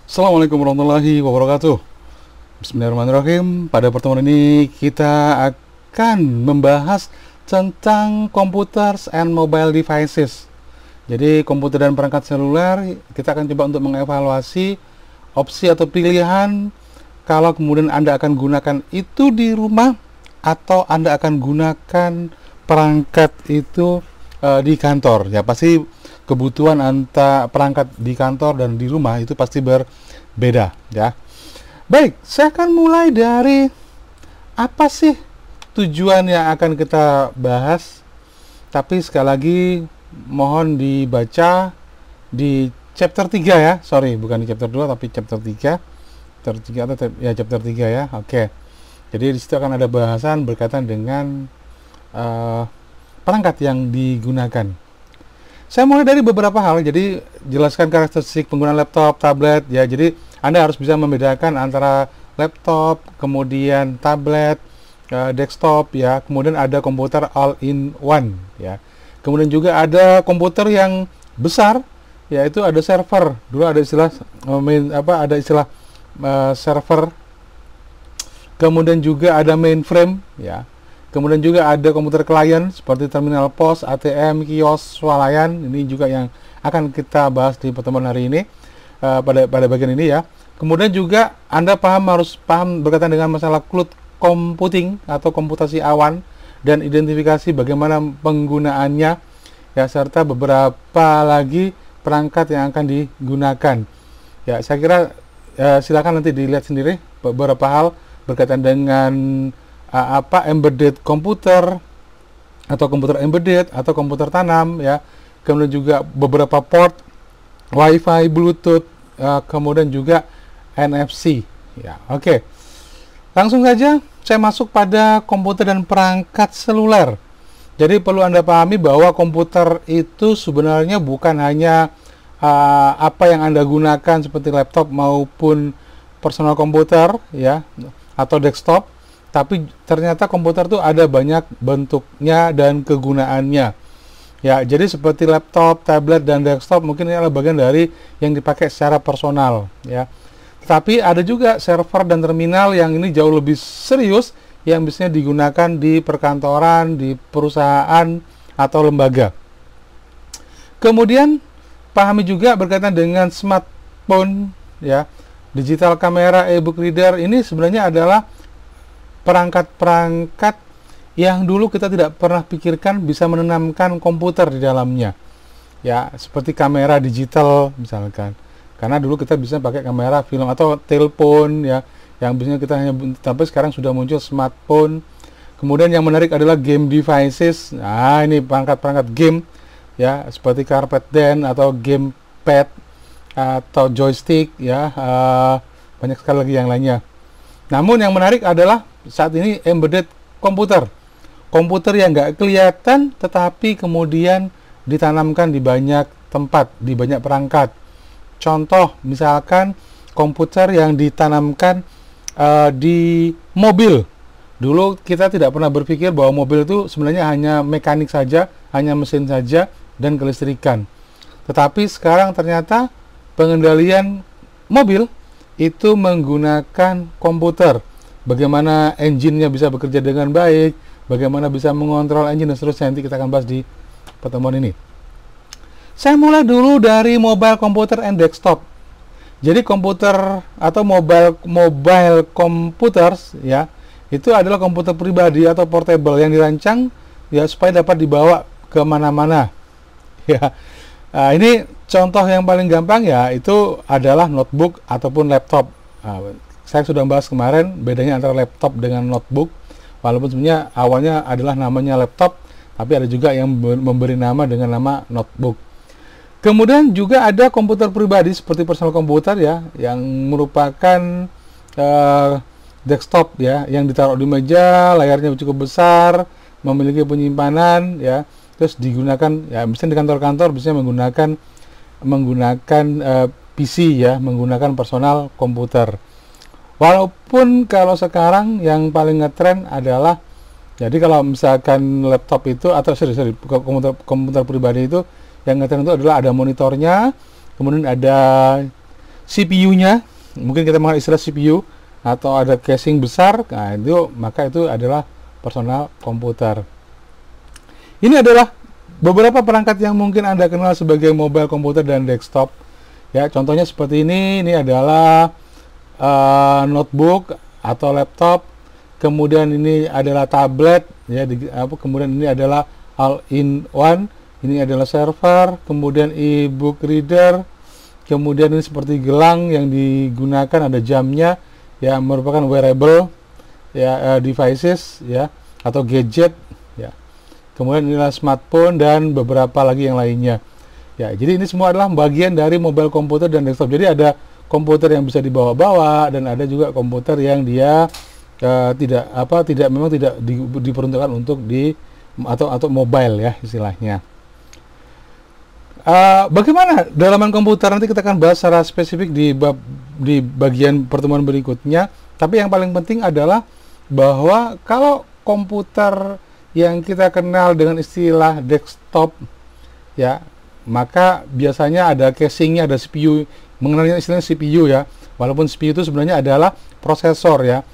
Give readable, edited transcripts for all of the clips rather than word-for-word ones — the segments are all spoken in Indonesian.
Assalamualaikum warahmatullahi wabarakatuh. Bismillahirrahmanirrahim. Pada pertemuan ini kita akan membahas tentang computers and mobile devices. Jadi komputer dan perangkat seluler, kita akan coba untuk mengevaluasi opsi atau pilihan kalau kemudian Anda akan gunakan itu di rumah atau Anda akan gunakan perangkat itu di kantor. Ya, pasti kebutuhan antara perangkat di kantor dan di rumah itu pasti berbeda, ya. Baik, saya akan mulai dari apa sih tujuan yang akan kita bahas. Tapi sekali lagi mohon dibaca di chapter 3 ya. Sorry, bukan di chapter 2 tapi chapter 3. Chapter 3 atau ya chapter 3 ya. Oke. Jadi di situ akan ada bahasan berkaitan dengan perangkat yang digunakan. Saya mulai dari beberapa hal, jadi jelaskan karakteristik penggunaan laptop, tablet, ya. Jadi Anda harus bisa membedakan antara laptop, kemudian tablet, desktop, ya. Kemudian ada komputer all-in-one, ya. Kemudian juga ada komputer yang besar, yaitu ada server. Dulu ada istilah server. Kemudian juga ada mainframe, ya. Kemudian juga ada komputer klien seperti terminal pos, ATM, kios, swalayan. Ini juga yang akan kita bahas di pertemuan hari ini pada bagian ini ya. Kemudian juga Anda harus paham berkaitan dengan masalah cloud computing atau komputasi awan dan identifikasi bagaimana penggunaannya ya, serta beberapa lagi perangkat yang akan digunakan. Ya, saya kira silakan nanti dilihat sendiri beberapa hal berkaitan dengan embedded komputer atau komputer embedded atau komputer tanam ya, kemudian juga beberapa port WiFi, Bluetooth, kemudian juga NFC ya. Oke. Langsung saja saya masuk pada komputer dan perangkat seluler. Jadi perlu Anda pahami bahwa komputer itu sebenarnya bukan hanya apa yang Anda gunakan seperti laptop maupun personal komputer ya atau desktop, tapi ternyata komputer itu ada banyak bentuknya dan kegunaannya. Ya, jadi seperti laptop, tablet, dan desktop mungkin ini adalah bagian dari yang dipakai secara personal. Ya, tetapi ada juga server dan terminal yang ini jauh lebih serius yang biasanya digunakan di perkantoran, di perusahaan atau lembaga. Kemudian pahami juga berkaitan dengan smartphone, ya, digital kamera, e-book reader. Ini sebenarnya adalah perangkat-perangkat yang dulu kita tidak pernah pikirkan bisa menanamkan komputer di dalamnya. Ya, seperti kamera digital misalkan. Karena dulu kita bisa pakai kamera film atau telepon ya, yang biasanya kita hanya, tapi sekarang sudah muncul smartphone. Kemudian yang menarik adalah game devices. Nah, ini perangkat-perangkat game ya, seperti carpet den atau gamepad atau joystick ya, banyak sekali lagi yang lainnya. Namun yang menarik adalah saat ini embedded komputer yang nggak kelihatan tetapi kemudian ditanamkan di banyak tempat, di banyak perangkat. Contoh misalkan komputer yang ditanamkan di mobil. Dulu kita tidak pernah berpikir bahwa mobil itu sebenarnya hanya mekanik saja, hanya mesin saja dan kelistrikan. Tetapi sekarang ternyata pengendalian mobil itu menggunakan komputer. Bagaimana engine-nya bisa bekerja dengan baik, bagaimana bisa mengontrol engine dan seterusnya, nanti kita akan bahas di pertemuan ini. Saya mulai dulu dari mobile computer and desktop. Jadi komputer atau mobile computers ya, itu adalah komputer pribadi atau portable yang dirancang ya supaya dapat dibawa ke mana-mana. Ya. Nah, ini contoh yang paling gampang ya, itu adalah notebook ataupun laptop. Nah, saya sudah bahas kemarin bedanya antara laptop dengan notebook. Walaupun sebenarnya awalnya adalah namanya laptop, tapi ada juga yang memberi nama dengan nama notebook. Kemudian juga ada komputer pribadi seperti personal komputer ya, yang merupakan desktop ya, yang ditaruh di meja, layarnya cukup besar, memiliki penyimpanan ya. Terus digunakan ya, misalnya di kantor-kantor biasanya menggunakan PC ya, menggunakan personal komputer. Walaupun kalau sekarang yang paling ngetren adalah, jadi kalau misalkan laptop itu atau komputer pribadi itu yang ngetren itu adalah ada monitornya, kemudian ada CPU-nya, mungkin kita mengenal istilah CPU, atau ada casing besar, nah itu maka itu adalah personal komputer. Ini adalah beberapa perangkat yang mungkin Anda kenal sebagai mobile komputer dan desktop. Ya, contohnya seperti ini adalah notebook atau laptop, kemudian ini adalah tablet, ya, kemudian ini adalah all-in-one, ini adalah server, kemudian e-book reader, kemudian ini seperti gelang yang digunakan, ada jamnya, ya, merupakan wearable, ya, devices, ya, atau gadget, ya. Kemudian inilah smartphone dan beberapa lagi yang lainnya. Ya, jadi ini semua adalah bagian dari mobile komputer dan desktop. Jadi ada komputer yang bisa dibawa-bawa dan ada juga komputer yang dia memang tidak diperuntukkan untuk atau mobile, ya, istilahnya. Bagaimana dalaman komputer, nanti kita akan bahas secara spesifik di bagian pertemuan berikutnya. Tapi yang paling penting adalah bahwa kalau komputer yang kita kenal dengan istilah desktop, ya, maka biasanya ada casingnya, ada CPU, mengenalnya istilahnya CPU, ya, walaupun CPU itu sebenarnya adalah prosesor, ya.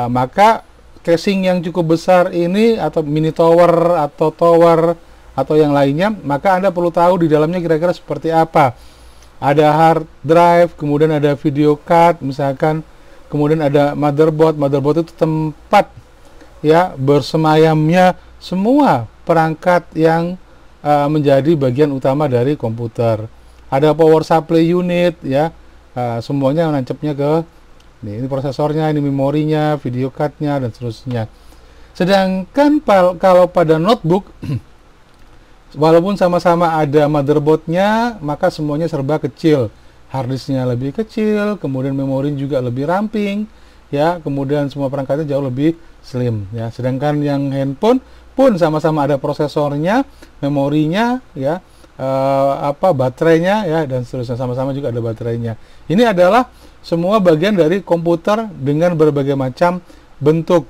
Maka casing yang cukup besar ini, atau mini tower atau tower atau yang lainnya, maka Anda perlu tahu di dalamnya kira-kira seperti apa. Ada hard drive, kemudian ada video card misalkan, kemudian ada motherboard. Motherboard itu tempat, ya, bersemayamnya semua perangkat yang menjadi bagian utama dari komputer. Ada power supply unit, ya, semuanya nancapnya ke ini prosesornya, ini memorinya, video cardnya, dan seterusnya. Sedangkan kalau pada notebook walaupun sama-sama ada motherboardnya, maka semuanya serba kecil. Harddisknya lebih kecil, kemudian memori juga lebih ramping, ya, kemudian semua perangkatnya jauh lebih slim, ya. Sedangkan yang handphone pun sama-sama ada prosesornya, memorinya, ya, baterainya, ya, dan seterusnya, sama-sama juga ada baterainya. Ini adalah semua bagian dari komputer dengan berbagai macam bentuk.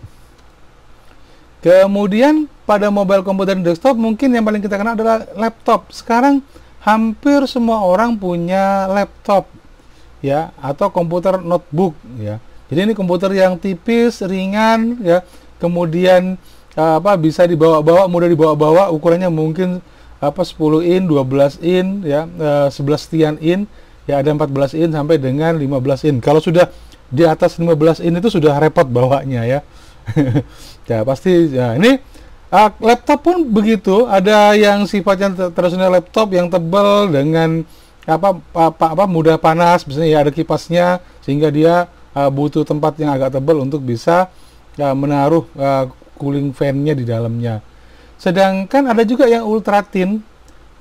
Kemudian pada mobile komputer dan desktop mungkin yang paling kita kenal adalah laptop. Sekarang hampir semua orang punya laptop, ya, atau komputer notebook, ya. Jadi ini komputer yang tipis, ringan, ya, kemudian bisa dibawa-bawa, mudah dibawa-bawa, ukurannya mungkin 10 in, 12 in, ya, 11 sekian in, ya, ada 14 in sampai dengan 15 in. Kalau sudah di atas 15 in itu sudah repot bawanya, ya. Ya, pasti, ya. Ini laptop pun begitu, ada yang sifatnya tradisional laptop yang tebal dengan mudah panas, misalnya, ya, ada kipasnya sehingga dia butuh tempat yang agak tebal untuk bisa menaruh cooling fan-nya di dalamnya. Sedangkan ada juga yang ultra thin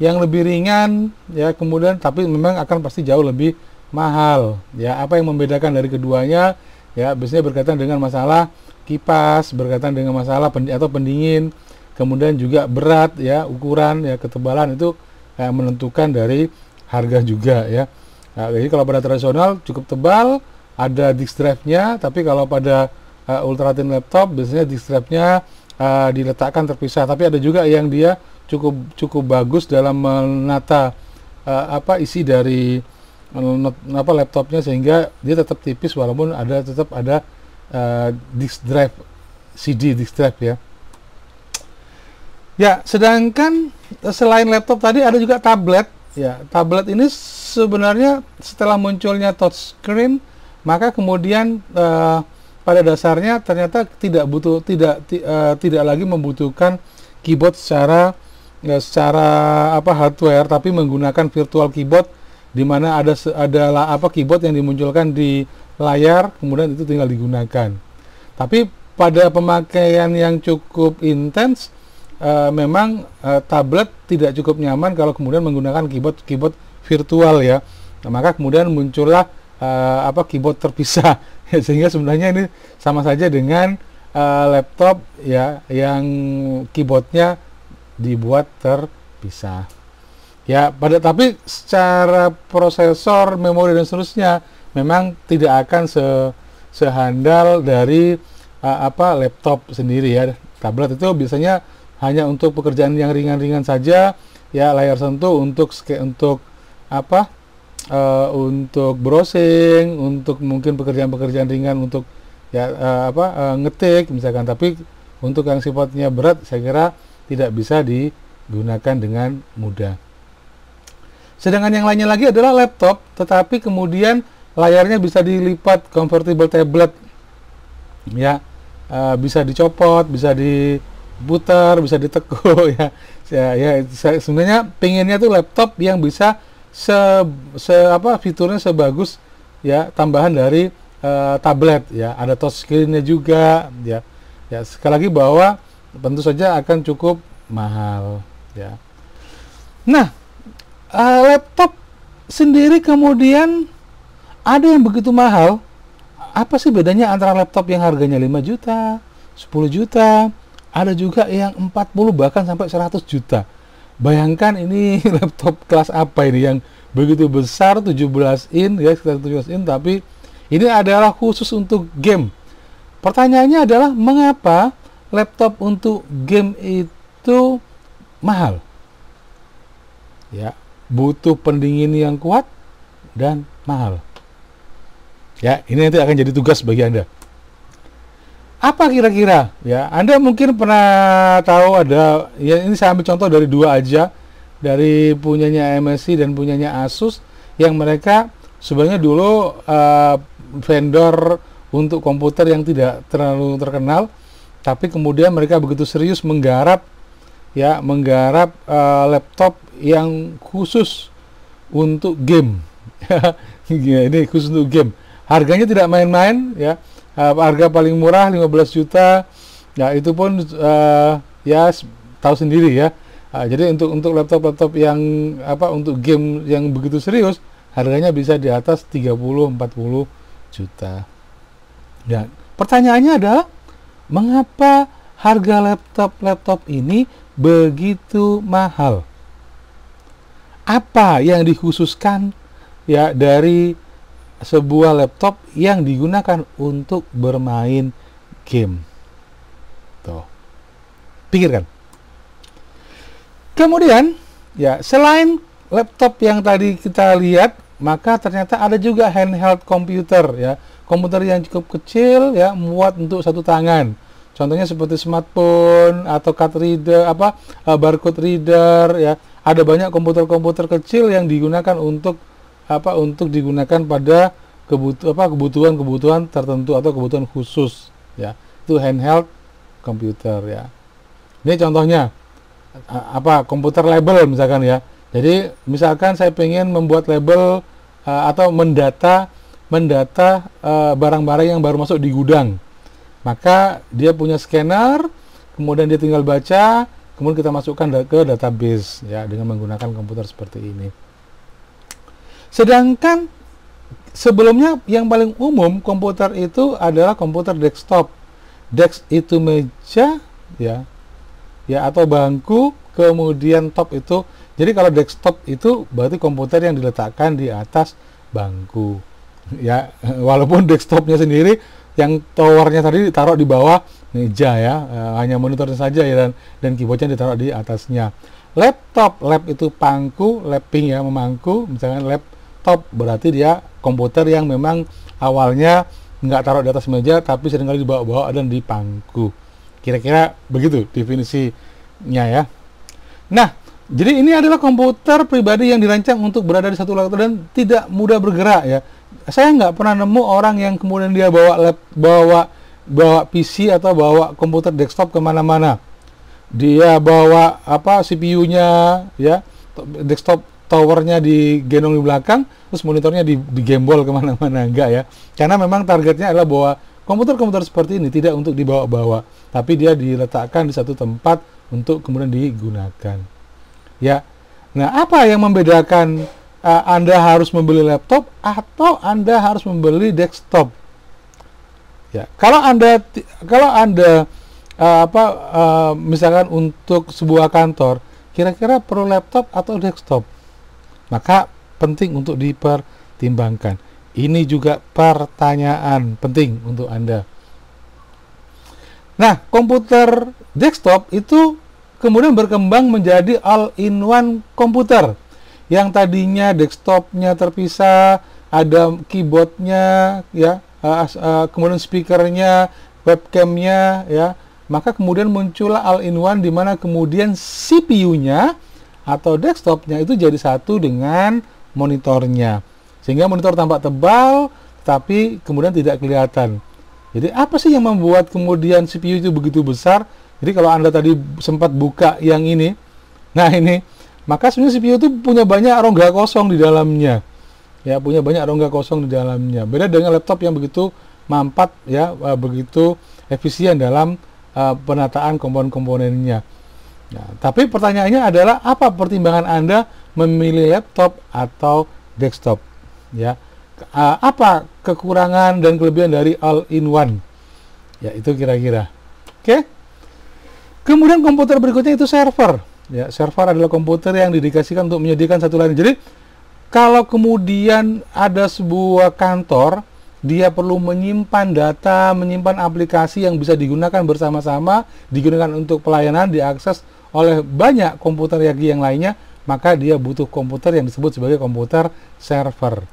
yang lebih ringan, ya, kemudian tapi memang akan pasti jauh lebih mahal, ya. Apa yang membedakan dari keduanya, ya, biasanya berkaitan dengan masalah kipas, berkaitan dengan masalah pendingin, kemudian juga berat, ya, ukuran, ya, ketebalan itu menentukan dari harga juga, ya. Nah, jadi kalau pada tradisional cukup tebal, ada disk drive-nya, tapi kalau pada ultra thin laptop biasanya disk drive-nya diletakkan terpisah. Tapi ada juga yang dia cukup bagus dalam menata isi dari laptopnya sehingga dia tetap tipis walaupun tetap ada disk drive, CD disk drive, ya. Ya, sedangkan selain laptop tadi ada juga tablet, ya. Tablet ini sebenarnya setelah munculnya touchscreen, maka kemudian pada dasarnya ternyata tidak lagi membutuhkan keyboard secara hardware, tapi menggunakan virtual keyboard, di mana ada keyboard yang dimunculkan di layar, kemudian itu tinggal digunakan. Tapi pada pemakaian yang cukup intens, memang tablet tidak cukup nyaman kalau kemudian menggunakan keyboard virtual, ya. Nah, maka kemudian muncullah keyboard terpisah. Sehingga sebenarnya ini sama saja dengan laptop, ya, yang keyboardnya dibuat terpisah, ya. Tapi secara prosesor, memori, dan seterusnya memang tidak akan sehandal dari laptop sendiri, ya. Tablet itu biasanya hanya untuk pekerjaan yang ringan-ringan saja, ya, layar sentuh untuk untuk browsing, untuk mungkin pekerjaan-pekerjaan ringan, untuk ya ngetik misalkan. Tapi untuk yang sifatnya berat saya kira tidak bisa digunakan dengan mudah. Sedangkan yang lainnya lagi adalah laptop, tetapi kemudian layarnya bisa dilipat, convertible tablet, ya, bisa dicopot, bisa diputar, bisa ditekuk, ya. Sebenarnya pengennya tuh laptop yang bisa fiturnya sebagus ya tambahan dari tablet, ya. Ada touchscreen-nya juga, ya. Ya, sekali lagi bahwa tentu saja akan cukup mahal, ya. Nah, laptop sendiri kemudian ada yang begitu mahal. Apa sih bedanya antara laptop yang harganya 5 juta, 10 juta, ada juga yang 40 bahkan sampai 100 juta. Bayangkan ini laptop kelas apa ini yang begitu besar, 17 in, ya, sekitar 17 in, tapi ini adalah khusus untuk game. Pertanyaannya adalah mengapa laptop untuk game itu mahal? Ya, butuh pendingin yang kuat dan mahal. Ya, ini nanti akan jadi tugas bagi Anda. Apa kira-kira? Ya, Anda mungkin pernah tahu ada, ya ini saya ambil contoh dari dua aja, dari punyanya MSI dan punyanya Asus, yang mereka sebenarnya dulu vendor untuk komputer yang tidak terlalu terkenal, tapi kemudian mereka begitu serius menggarap laptop yang khusus untuk game. Ini khusus untuk game. Harganya tidak main-main, ya. Harga paling murah 15 juta. Ya, itu pun ya tahu sendiri, ya. Jadi untuk laptop-laptop yang untuk game yang begitu serius, harganya bisa di atas 30-40 juta. Dan pertanyaannya adalah mengapa harga laptop ini begitu mahal? Apa yang dikhususkan ya dari sebuah laptop yang digunakan untuk bermain game? Tuh, pikirkan. Kemudian ya, selain laptop yang tadi kita lihat, maka ternyata ada juga handheld komputer, ya, komputer yang cukup kecil, ya, muat untuk satu tangan. Contohnya seperti smartphone atau card reader, barcode reader, ya. Ada banyak komputer-komputer kecil yang digunakan untuk digunakan pada kebutuhan tertentu atau kebutuhan khusus, ya. Itu handheld komputer, ya. Ini contohnya komputer label misalkan, ya. Jadi misalkan saya pengen membuat label atau mendata barang-barang yang baru masuk di gudang. Maka dia punya scanner, kemudian dia tinggal baca, kemudian kita masukkan ke database, ya, dengan menggunakan komputer seperti ini. Sedangkan sebelumnya yang paling umum komputer itu adalah komputer desktop. Desk itu meja, ya, atau bangku, kemudian top itu. Jadi kalau desktop itu berarti komputer yang diletakkan di atas bangku, ya. Walaupun desktopnya sendiri yang towernya tadi ditaruh di bawah meja, ya, hanya monitornya saja, ya, dan keyboardnya ditaruh di atasnya. Lap itu pangku, lapping, ya, memangku. Misalkan laptop berarti dia komputer yang memang awalnya nggak taruh di atas meja, tapi seringkali dibawa-bawa dan di pangku. Kira-kira begitu definisinya, ya. Nah, jadi ini adalah komputer pribadi yang dirancang untuk berada di satu lokasi dan tidak mudah bergerak, ya. Saya nggak pernah nemu orang yang kemudian dia bawa PC atau bawa komputer desktop kemana-mana. Dia bawa CPU-nya, ya, desktop towernya digendong di belakang, terus monitornya digembol kemana-mana, enggak, ya. Karena memang targetnya adalah bahwa komputer-komputer seperti ini tidak untuk dibawa-bawa, tapi dia diletakkan di satu tempat untuk kemudian digunakan, ya. Nah, apa yang membedakan Anda harus membeli laptop atau Anda harus membeli desktop? Ya, kalau Anda misalkan untuk sebuah kantor, kira-kira perlu laptop atau desktop? Maka penting untuk dipertimbangkan. Ini juga pertanyaan penting untuk Anda. Nah, komputer desktop itu kemudian berkembang menjadi all-in-one komputer yang tadinya desktopnya terpisah, ada keyboardnya, ya, kemudian speakernya, webcamnya, ya, maka kemudian muncullah all-in-one di mana kemudian CPU-nya atau desktopnya itu jadi satu dengan monitornya, sehingga monitor tampak tebal tapi kemudian tidak kelihatan. Jadi apa sih yang membuat kemudian CPU itu begitu besar? Jadi kalau Anda tadi sempat buka yang ini, nah ini, maka sebenarnya CPU itu punya banyak rongga kosong di dalamnya, ya, punya banyak rongga kosong di dalamnya. Beda dengan laptop yang begitu mampat, ya, begitu efisien dalam penataan komponen-komponennya. Nah, tapi pertanyaannya adalah apa pertimbangan Anda memilih laptop atau desktop? Ya, apa kekurangan dan kelebihan dari all-in-one? Ya, itu kira-kira. Oke. Kemudian komputer berikutnya itu server. Ya, server adalah komputer yang didedikasikan untuk menyediakan satu layanan. Jadi, kalau kemudian ada sebuah kantor, dia perlu menyimpan data, menyimpan aplikasi yang bisa digunakan bersama-sama, digunakan untuk pelayanan, diakses oleh banyak komputer yang lainnya, maka dia butuh komputer yang disebut sebagai komputer server.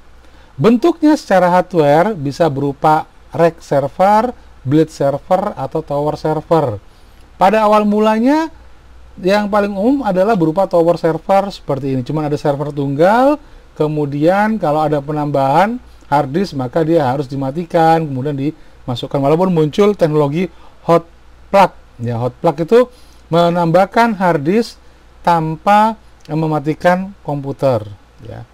Bentuknya secara hardware bisa berupa rack server, blade server, atau tower server. Pada awal mulanya, yang paling umum adalah berupa tower server seperti ini. Cuma ada server tunggal, kemudian kalau ada penambahan hard disk maka dia harus dimatikan, kemudian dimasukkan. Walaupun muncul teknologi hot plug, ya, hot plug itu menambahkan hard disk tanpa mematikan komputer, ya.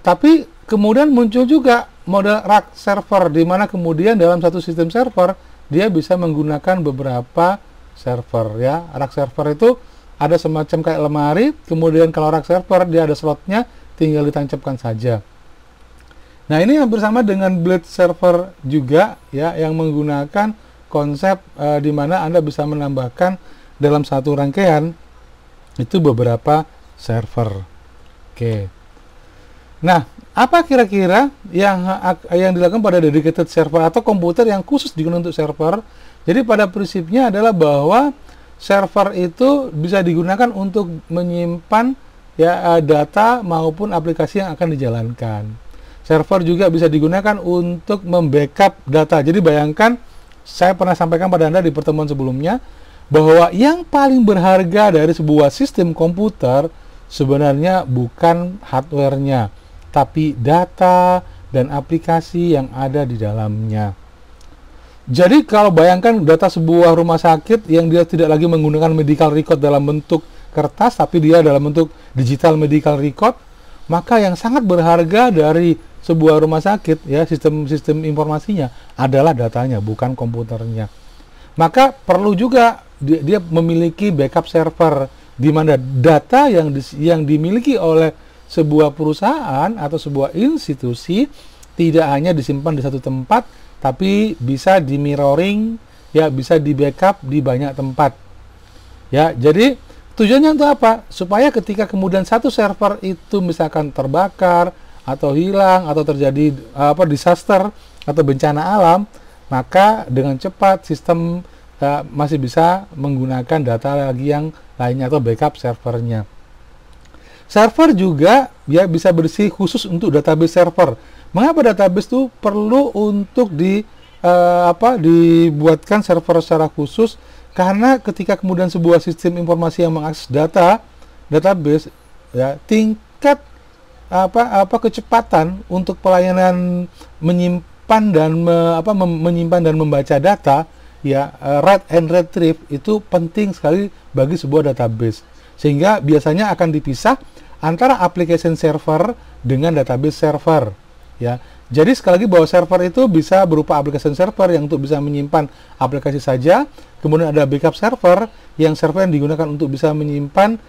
Tapi kemudian muncul juga model rack server, di mana kemudian dalam satu sistem server dia bisa menggunakan beberapa server, ya. Rack server itu ada semacam kayak lemari, kemudian kalau rack server dia ada slotnya, tinggal ditancapkan saja. Nah, ini hampir sama dengan blade server juga, ya, yang menggunakan konsep di mana Anda bisa menambahkan dalam satu rangkaian itu beberapa server. Oke. Nah, apa kira-kira yang dilakukan pada dedicated server atau komputer yang khusus digunakan untuk server? Jadi pada prinsipnya adalah bahwa server itu bisa digunakan untuk menyimpan, ya, data maupun aplikasi yang akan dijalankan. Server juga bisa digunakan untuk membackup data. Jadi bayangkan, saya pernah sampaikan pada Anda di pertemuan sebelumnya, bahwa yang paling berharga dari sebuah sistem komputer sebenarnya bukan hardware-nya, tapi data dan aplikasi yang ada di dalamnya. Jadi kalau bayangkan data sebuah rumah sakit yang dia tidak lagi menggunakan medical record dalam bentuk kertas, tapi dia dalam bentuk digital medical record, maka yang sangat berharga dari sebuah rumah sakit, ya, sistem informasinya adalah datanya, bukan komputernya. Maka perlu juga dia memiliki backup server, di mana data yang dimiliki oleh sebuah perusahaan atau sebuah institusi tidak hanya disimpan di satu tempat, tapi bisa di mirroring, ya, bisa di backup di banyak tempat. Ya, jadi tujuannya untuk apa? Supaya ketika kemudian satu server itu misalkan terbakar atau hilang atau terjadi disaster atau bencana alam, maka dengan cepat sistem masih bisa menggunakan data lagi yang lainnya atau backup servernya. Server juga, ya, bisa bersih khusus untuk database server. Mengapa database itu perlu untuk dibuatkan server secara khusus? Karena ketika kemudian sebuah sistem informasi yang mengakses database, ya, tingkat kecepatan untuk pelayanan menyimpan dan membaca data, ya, write and retrieve itu penting sekali bagi sebuah database, sehingga biasanya akan dipisah antara application server dengan database server, ya. Jadi sekali lagi bahwa server itu bisa berupa application server yang untuk bisa menyimpan aplikasi saja, kemudian ada backup server yang digunakan untuk bisa menyimpan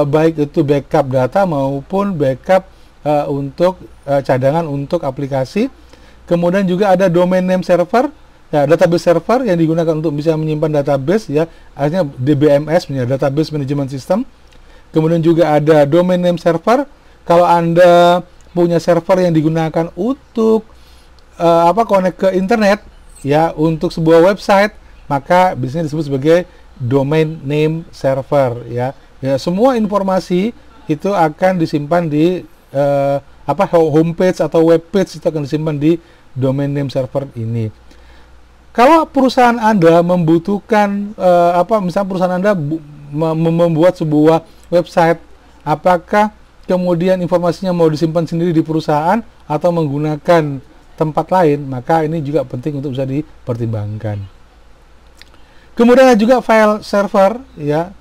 baik itu backup data maupun backup untuk cadangan untuk aplikasi. Kemudian juga ada domain name server, ya, database server yang digunakan untuk bisa menyimpan database, ya, artinya DBMS, ya, database management system. Kemudian juga ada domain name server kalau Anda punya server yang digunakan untuk connect ke internet, ya, untuk sebuah website, maka biasanya disebut sebagai domain name server, ya. Ya, semua informasi itu akan disimpan di homepage atau webpage, itu akan disimpan di domain name server ini. Kalau perusahaan Anda membutuhkan misalnya perusahaan Anda membuat sebuah website, apakah kemudian informasinya mau disimpan sendiri di perusahaan atau menggunakan tempat lain, maka ini juga penting untuk bisa dipertimbangkan. Kemudian ada juga file server, ya,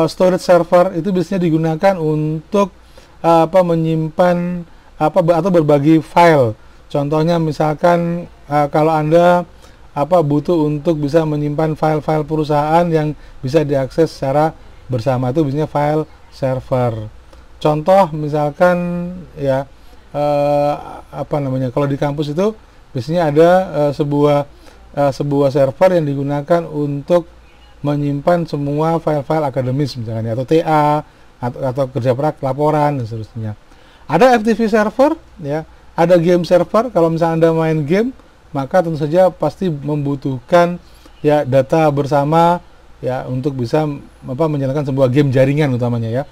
storage server itu biasanya digunakan untuk menyimpan atau berbagi file. Contohnya misalkan kalau Anda butuh untuk bisa menyimpan file-file perusahaan yang bisa diakses secara bersama, itu biasanya file server. Contoh misalkan ya kalau di kampus itu biasanya ada sebuah server yang digunakan untuk menyimpan semua file-file akademis misalkan ya, atau TA atau kerja praktek, laporan dan seterusnya. Ada FTP server, ya, ada game server. Kalau misalnya Anda main game, maka tentu saja pasti membutuhkan ya data bersama ya untuk bisa menjalankan sebuah game jaringan utamanya ya.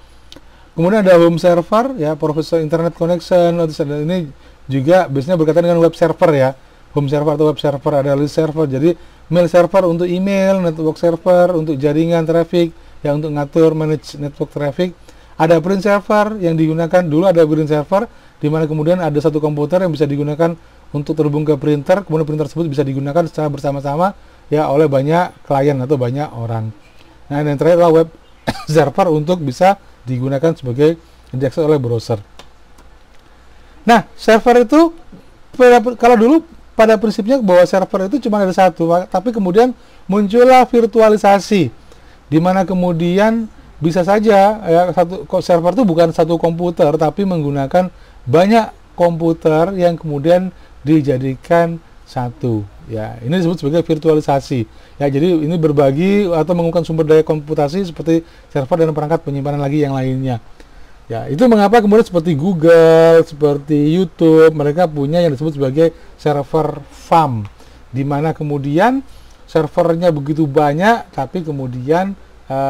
Kemudian ada home server ya, professional internet connection. Ini juga biasanya berkaitan dengan web server ya. Home server atau web server, ada list server. Jadi mail server untuk email, network server untuk jaringan traffic ya, untuk ngatur manage network traffic. Ada print server yang digunakan dulu, ada print server di mana kemudian ada satu komputer yang bisa digunakan untuk terhubung ke printer, kemudian printer tersebut bisa digunakan secara bersama-sama ya oleh banyak klien atau banyak orang. Nah, yang terakhir adalah web server untuk bisa digunakan sebagai diakses oleh browser. Nah, server itu kalau dulu pada prinsipnya bahwa server itu cuma ada satu, tapi kemudian muncullah virtualisasi, di mana kemudian bisa saja ya server itu bukan satu komputer, tapi menggunakan banyak komputer yang kemudian dijadikan satu. Ya, ini disebut sebagai virtualisasi. Ya, jadi ini berbagi atau menggunakan sumber daya komputasi seperti server dan perangkat penyimpanan lagi yang lainnya. Ya, itu mengapa kemudian seperti Google, seperti YouTube, mereka punya yang disebut sebagai server farm, di mana kemudian servernya begitu banyak, tapi kemudian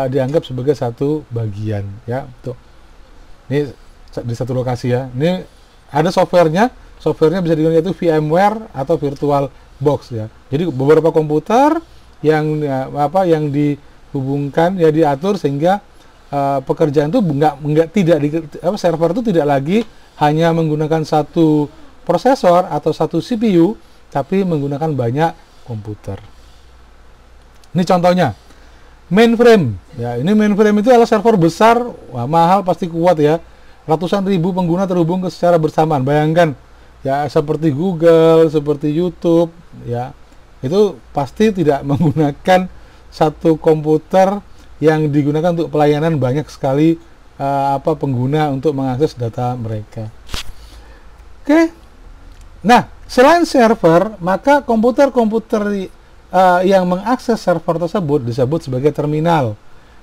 dianggap sebagai satu bagian. Ya, tuh. Ini di satu lokasi ya. Ini ada softwarenya bisa digunakan, yaitu VMware atau VirtualBox ya. Jadi beberapa komputer yang yang dihubungkan ya, diatur sehingga pekerjaan itu server itu tidak lagi hanya menggunakan satu prosesor atau satu CPU, tapi menggunakan banyak komputer. Ini contohnya mainframe ya. Ini mainframe itu adalah server besar, mahal, pasti kuat ya. Ratusan ribu pengguna terhubung secara bersamaan. Bayangkan ya, seperti Google, seperti YouTube ya, itu pasti tidak menggunakan satu komputer yang digunakan untuk pelayanan banyak sekali pengguna untuk mengakses data mereka. Oke. Nah, selain server, maka komputer-komputer yang mengakses server tersebut disebut sebagai terminal.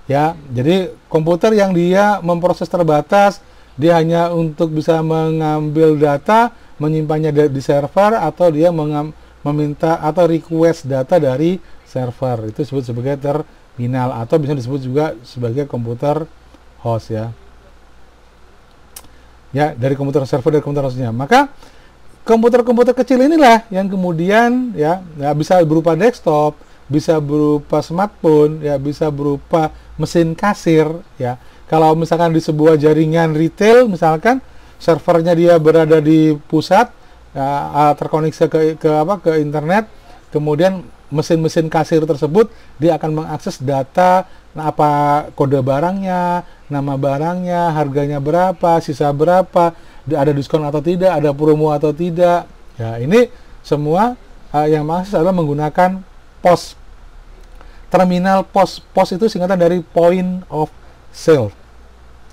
Ya, jadi komputer yang dia memproses terbatas, dia hanya untuk bisa mengambil data, menyimpannya di server, atau dia meminta atau request data dari server. Itu disebut sebagai terminal, atau bisa disebut juga sebagai komputer host ya. Ya, dari komputer server, dari komputer hostnya. Maka komputer-komputer kecil inilah yang kemudian ya bisa berupa desktop, bisa berupa smartphone, ya bisa berupa mesin kasir ya. Kalau misalkan di sebuah jaringan retail, misalkan servernya dia berada di pusat, terkoneksi ke internet, kemudian mesin-mesin kasir tersebut dia akan mengakses data, apa kode barangnya, nama barangnya, harganya berapa, sisa berapa, ada diskon atau tidak, ada promo atau tidak. Ya, ini semua yang mengakses adalah menggunakan POS. Terminal POS. POS itu singkatan dari point of sale.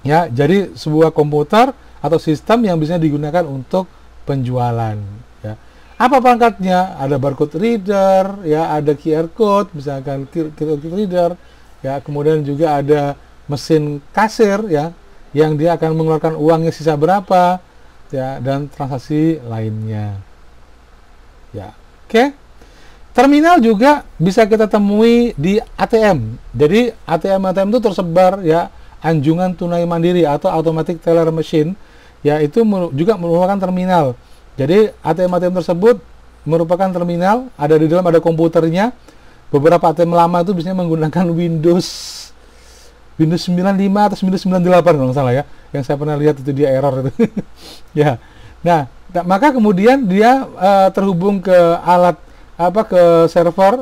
Ya, jadi sebuah komputer atau sistem yang biasanya digunakan untuk penjualan. Ya. Apa perangkatnya? Ada barcode reader, ya, ada QR code, misalkan QR reader, ya, kemudian juga ada mesin kasir, ya, yang dia akan mengeluarkan uangnya sisa berapa, ya, dan transaksi lainnya. Ya, oke. Terminal juga bisa kita temui di ATM. Jadi ATM itu tersebar ya, anjungan tunai mandiri atau automatic teller machine, ya itu juga merupakan terminal. Jadi ATM-ATM tersebut merupakan terminal, ada di dalam, ada komputernya. Beberapa ATM lama itu biasanya menggunakan Windows 95 atau Windows 98 kalau nggak salah ya, yang saya pernah lihat itu dia error itu. Ya, nah maka kemudian dia terhubung ke alat ke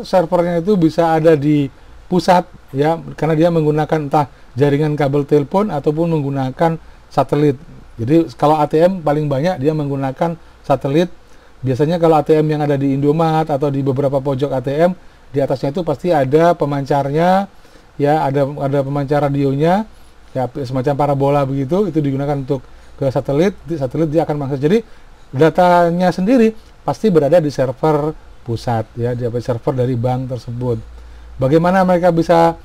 servernya itu bisa ada di pusat ya, karena dia menggunakan entah jaringan kabel telepon ataupun menggunakan satelit. Jadi kalau ATM paling banyak dia menggunakan satelit. Biasanya kalau ATM yang ada di Indomaret atau di beberapa pojok ATM, di atasnya itu pasti ada pemancarnya, ya ada pemancar radionya, ya semacam parabola begitu, itu digunakan untuk ke satelit. Di satelit dia akan mengakses. Jadi datanya sendiri pasti berada di server pusat, ya di server dari bank tersebut. Bagaimana mereka bisa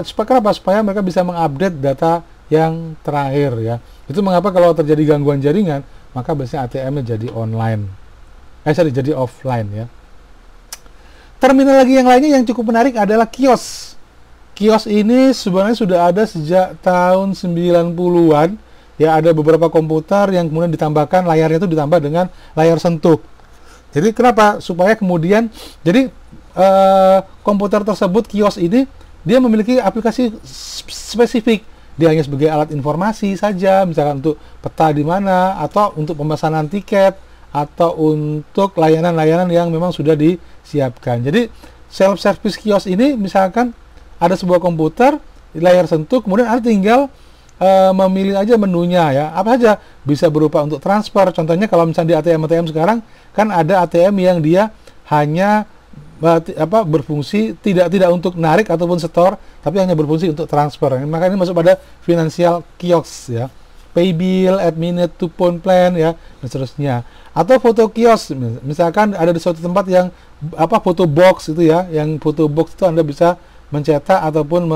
supaya mereka bisa mengupdate data yang terakhir ya. Itu mengapa kalau terjadi gangguan jaringan, maka biasanya ATM-nya jadi online. Jadi offline ya. Terminal lagi yang lainnya yang cukup menarik adalah kios. Kios ini sebenarnya sudah ada sejak tahun 90-an. Ya, ada beberapa komputer yang kemudian ditambahkan layarnya itu ditambah dengan layar sentuh. Jadi kenapa? Supaya kemudian komputer tersebut, kios ini dia memiliki aplikasi spesifik. Dia hanya sebagai alat informasi saja, misalkan untuk peta di mana, atau untuk pemesanan tiket, atau untuk layanan-layanan yang memang sudah disiapkan. Jadi self-service kios ini misalkan ada sebuah komputer, layar sentuh, kemudian Anda tinggal memilih aja menunya ya. Apa saja bisa berupa untuk transfer. Contohnya kalau misalnya di ATM sekarang kan ada ATM yang dia hanya berfungsi tidak untuk narik ataupun setor, tapi hanya berfungsi untuk transfer. Maka ini masuk pada financial kios ya. Pay bill, add minute to phone plan ya, dan seterusnya. Atau foto kios, misalkan ada di suatu tempat yang foto box itu ya, yang foto box itu Anda bisa mencetak ataupun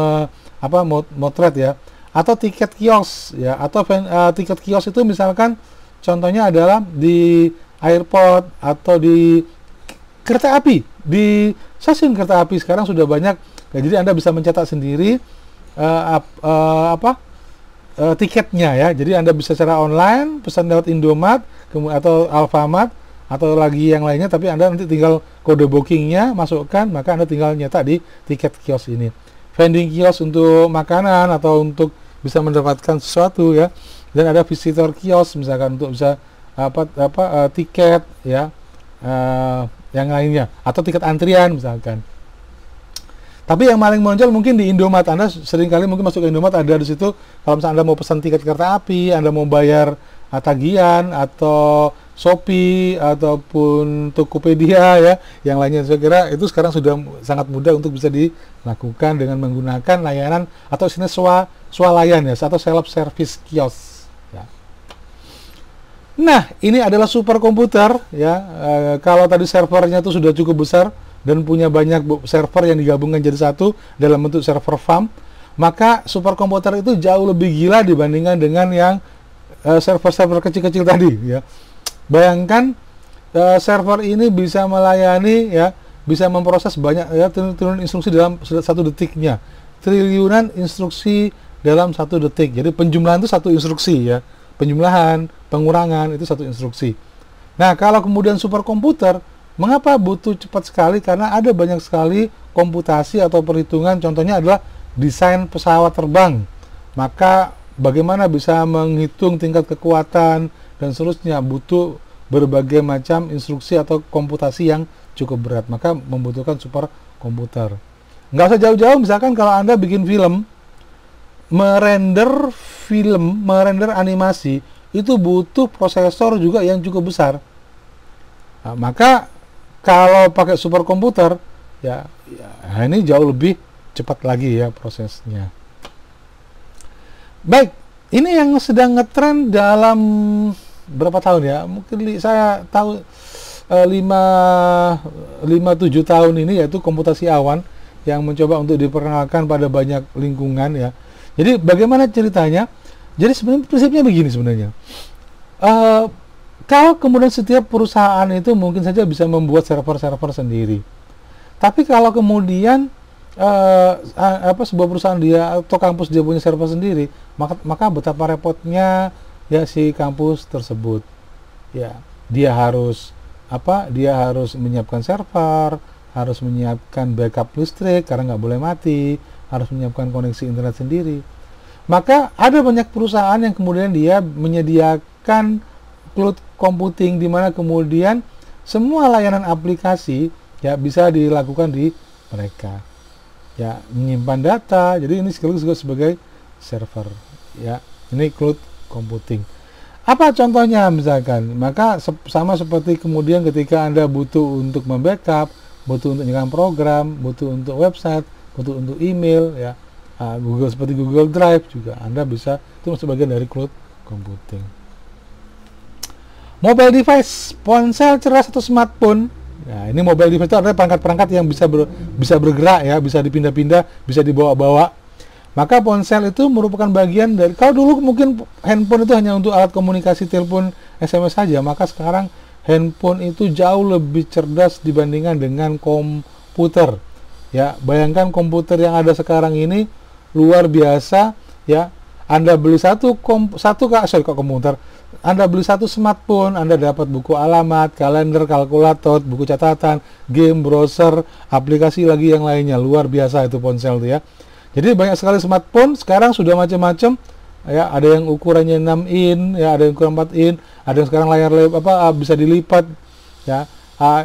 motret ya. Atau tiket kios ya, atau tiket kios itu misalkan contohnya adalah di airport atau di kereta api, di stasiun kereta api sekarang sudah banyak ya, jadi Anda bisa mencetak sendiri tiketnya ya. Jadi Anda bisa secara online pesan lewat Indomaret atau Alfamart atau lagi yang lainnya, tapi Anda nanti tinggal kode bookingnya masukkan, maka Anda tinggal nyetak di tiket kios ini. Vending kios untuk makanan atau untuk bisa mendapatkan sesuatu ya. Dan ada visitor kios misalkan untuk bisa tiket ya, yang lainnya, atau tiket antrian misalkan. Tapi yang paling menonjol mungkin di Indomaret. Anda seringkali mungkin masuk ke Indomaret, ada di situ kalau misalnya Anda mau pesan tiket kereta api, Anda mau bayar tagihan atau Shopee ataupun Tokopedia ya, yang lainnya. Saya kira itu sekarang sudah sangat mudah untuk bisa dilakukan dengan menggunakan layanan atau istilahnya swalayan ya, atau self service kios ya. Nah, ini adalah superkomputer ya. Kalau tadi servernya itu sudah cukup besar dan punya banyak server yang digabungkan jadi satu dalam bentuk server farm, maka superkomputer itu jauh lebih gila dibandingkan dengan yang server-server kecil-kecil tadi ya. Bayangkan server ini bisa melayani ya, bisa memproses banyak ya, triliunan instruksi dalam 1 detiknya. Triliunan instruksi dalam 1 detik. Jadi penjumlahan itu 1 instruksi ya. Penjumlahan, pengurangan itu 1 instruksi. Nah, kalau kemudian superkomputer, mengapa butuh cepat sekali? Karena ada banyak sekali komputasi atau perhitungan, contohnya adalah desain pesawat terbang. Maka bagaimana bisa menghitung tingkat kekuatan dan seterusnya, butuh berbagai macam instruksi atau komputasi yang cukup berat. Maka membutuhkan superkomputer. Nggak usah jauh-jauh, misalkan kalau Anda bikin film, merender animasi, itu butuh prosesor juga yang cukup besar. Nah, maka kalau pakai superkomputer ya ini jauh lebih cepat lagi ya prosesnya. Baik, ini yang sedang ngetren dalam berapa tahun ya? Mungkin saya tahu 5-7 tahun ini, yaitu komputasi awan yang mencoba untuk diperkenalkan pada banyak lingkungan ya. Jadi bagaimana ceritanya? Jadi sebenarnya prinsipnya begini sebenarnya. Kalau kemudian setiap perusahaan itu mungkin saja bisa membuat server-server sendiri. Tapi kalau kemudian sebuah perusahaan dia atau kampus dia punya server sendiri, maka betapa repotnya ya si kampus tersebut. Ya, dia harus menyiapkan server, harus menyiapkan backup listrik karena nggak boleh mati, harus menyiapkan koneksi internet sendiri. Maka ada banyak perusahaan yang kemudian dia menyediakan cloud computing, di mana kemudian semua layanan aplikasi ya bisa dilakukan di mereka. Ya, menyimpan data. Jadi ini sekaligus juga sebagai server. Ya, ini cloud computing. Apa contohnya misalkan? Maka sama seperti kemudian ketika Anda butuh untuk membackup, butuh untuk menjalankan program, butuh untuk website, butuh untuk email, ya, seperti Google Drive juga Anda bisa, itu sebagian dari cloud computing. Mobile device, ponsel cerdas atau smartphone. Nah, ini mobile device itu adalah perangkat-perangkat yang bisa bergerak, ya, bisa dipindah-pindah, bisa dibawa-bawa. Maka ponsel itu merupakan bagian dari, kalau dulu mungkin handphone itu hanya untuk alat komunikasi, telepon, SMS saja, maka sekarang handphone itu jauh lebih cerdas dibandingkan dengan komputer. Ya, bayangkan komputer yang ada sekarang ini luar biasa, ya. Anda beli komputer, Anda beli satu smartphone, Anda dapat buku alamat, kalender, kalkulator, buku catatan, game, browser, aplikasi lagi yang lainnya. Luar biasa itu ponsel itu, ya. Jadi banyak sekali smartphone sekarang sudah macam-macam, ya. Ada yang ukurannya 6 in, ya, ada yang ukuran 4 in, ada yang sekarang layar bisa dilipat, ya.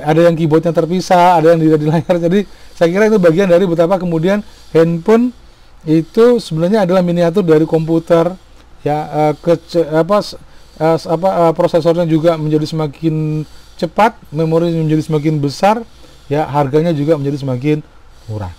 Ada yang keyboardnya terpisah, ada yang tidak di layar. Jadi saya kira itu bagian dari betapa kemudian handphone itu sebenarnya adalah miniatur dari komputer, ya. Prosesornya juga menjadi semakin cepat, memori menjadi semakin besar, ya, harganya juga menjadi semakin murah.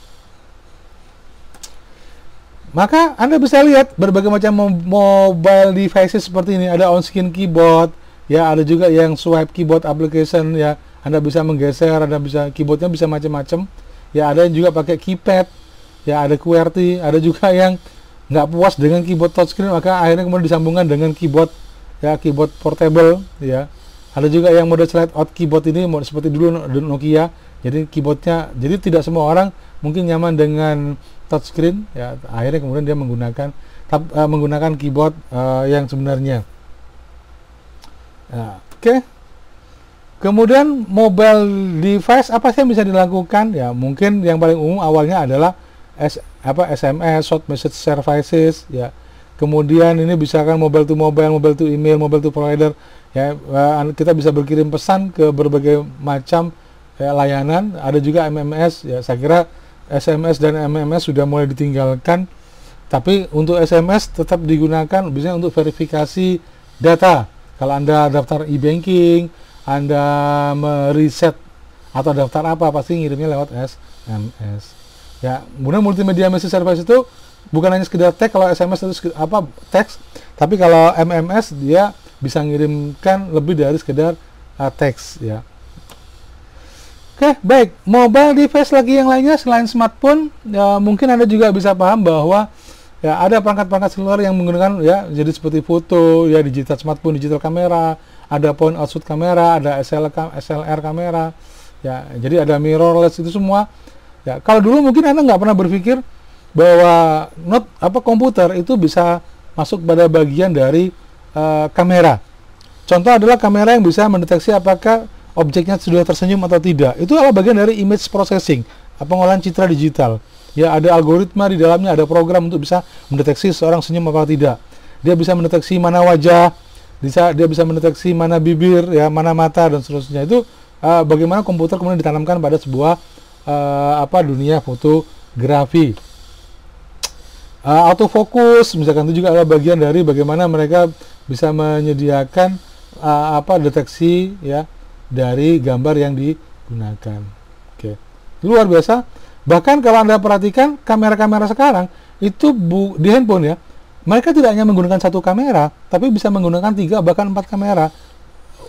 Maka Anda bisa lihat berbagai macam mobile devices seperti ini. Ada on-screen keyboard, ya, ada juga yang swipe keyboard application, ya. Anda bisa menggeser, keyboardnya bisa macam-macam. Ya, ada yang juga pakai keypad, ya, ada QWERTY, ada juga yang nggak puas dengan keyboard touchscreen, maka akhirnya kemudian disambungkan dengan keyboard, ya, keyboard portable, ya. Ada juga yang mode slide out keyboard ini, seperti dulu Nokia. Jadi keyboardnya, jadi tidak semua orang mungkin nyaman dengan touchscreen, ya. Akhirnya kemudian dia menggunakan keyboard yang sebenarnya. Ya, oke. Kemudian mobile device apa sih yang bisa dilakukan? Ya, mungkin yang paling umum awalnya adalah SMS, short message services, ya. Kemudian ini bisa kan mobile to mobile, mobile to email, mobile to provider, ya. Kita bisa berkirim pesan ke berbagai macam, ya, layanan. Ada juga MMS, ya. Saya kira SMS dan MMS sudah mulai ditinggalkan, tapi untuk SMS tetap digunakan biasanya untuk verifikasi data. Kalau Anda daftar e-banking, Anda mereset atau daftar apa, pasti ngirimnya lewat SMS. Ya, kemudian multimedia message service itu bukan hanya sekedar teks. Kalau SMS itu teks, tapi kalau MMS dia bisa ngirimkan lebih dari sekedar teks, ya. Oke, baik. Mobile device lagi yang lainnya selain smartphone, ya, mungkin Anda juga bisa paham bahwa, ya, ada perangkat-perangkat seluler yang menggunakan, ya, jadi seperti foto, ya, digital smartphone, digital kamera, ada point and shoot kamera, ada SLR kamera, ya. Jadi ada mirrorless, itu semua. Ya, kalau dulu mungkin Anda nggak pernah berpikir bahwa komputer itu bisa masuk pada bagian dari kamera. Contoh adalah kamera yang bisa mendeteksi apakah objeknya sudah tersenyum atau tidak. Itu adalah bagian dari image processing, pengolahan citra digital. Ya, ada algoritma di dalamnya, ada program untuk bisa mendeteksi seorang senyum atau tidak. Dia bisa mendeteksi mana wajah, dia bisa mendeteksi mana bibir, ya, mana mata, dan seterusnya. Itu bagaimana komputer kemudian ditanamkan pada sebuah dunia fotografi. Autofocus misalkan itu juga adalah bagian dari bagaimana mereka bisa menyediakan deteksi, ya, dari gambar yang digunakan. Oke. Luar biasa. Bahkan kalau Anda perhatikan kamera-kamera sekarang itu di handphone, ya, mereka tidak hanya menggunakan satu kamera, tapi bisa menggunakan 3 bahkan 4 kamera.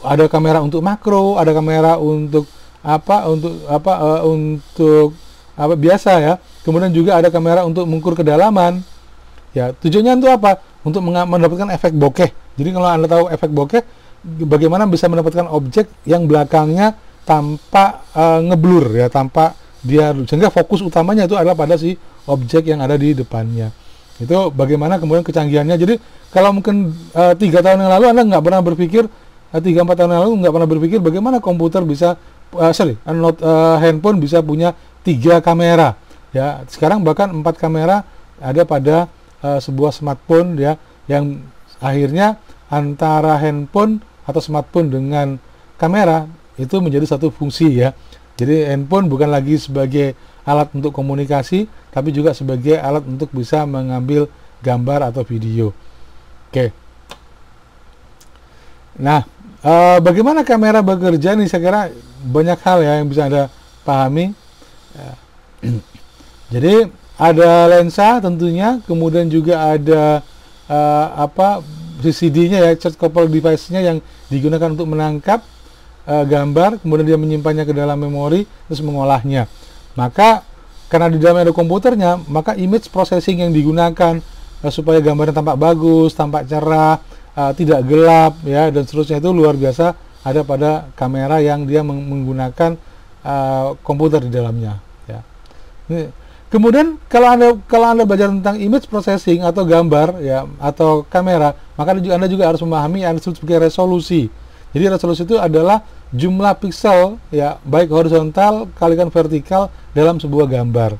Ada kamera untuk makro, ada kamera untuk biasa, ya. Kemudian juga ada kamera untuk mengukur kedalaman. Ya, tujuannya untuk apa? Untuk mendapatkan efek bokeh. Jadi kalau Anda tahu efek bokeh, bagaimana bisa mendapatkan objek yang belakangnya tanpa ngeblur, ya, tanpa sehingga fokus utamanya itu adalah pada si objek yang ada di depannya. Itu bagaimana kemudian kecanggihannya. Jadi kalau mungkin 3 tahun yang lalu Anda nggak pernah berpikir, 3-4 tahun yang lalu nggak pernah berpikir bagaimana komputer bisa handphone bisa punya 3 kamera ya. Sekarang bahkan 4 kamera ada pada sebuah smartphone ya, yang akhirnya antara handphone atau smartphone dengan kamera itu menjadi satu fungsi ya. Jadi handphone bukan lagi sebagai alat untuk komunikasi, tapi juga sebagai alat untuk bisa mengambil gambar atau video. Oke. Nah, bagaimana kamera bekerja nih, saya kira banyak hal ya yang bisa Anda pahami. Jadi ada lensa tentunya, kemudian juga ada CCD-nya ya, charge coupled device-nya yang digunakan untuk menangkap gambar, kemudian dia menyimpannya ke dalam memori, terus mengolahnya. Maka karena di dalamnya ada komputernya, maka image processing yang digunakan supaya gambarnya tampak bagus, tampak cerah, tidak gelap ya, dan seterusnya itu luar biasa ada pada kamera yang dia menggunakan komputer di dalamnya ya. Kemudian kalau anda belajar tentang image processing atau gambar ya, atau kamera, maka anda juga harus memahami yang disebut sebagai resolusi. Jadi resolusi itu adalah jumlah piksel ya, baik horizontal kalikan vertikal dalam sebuah gambar.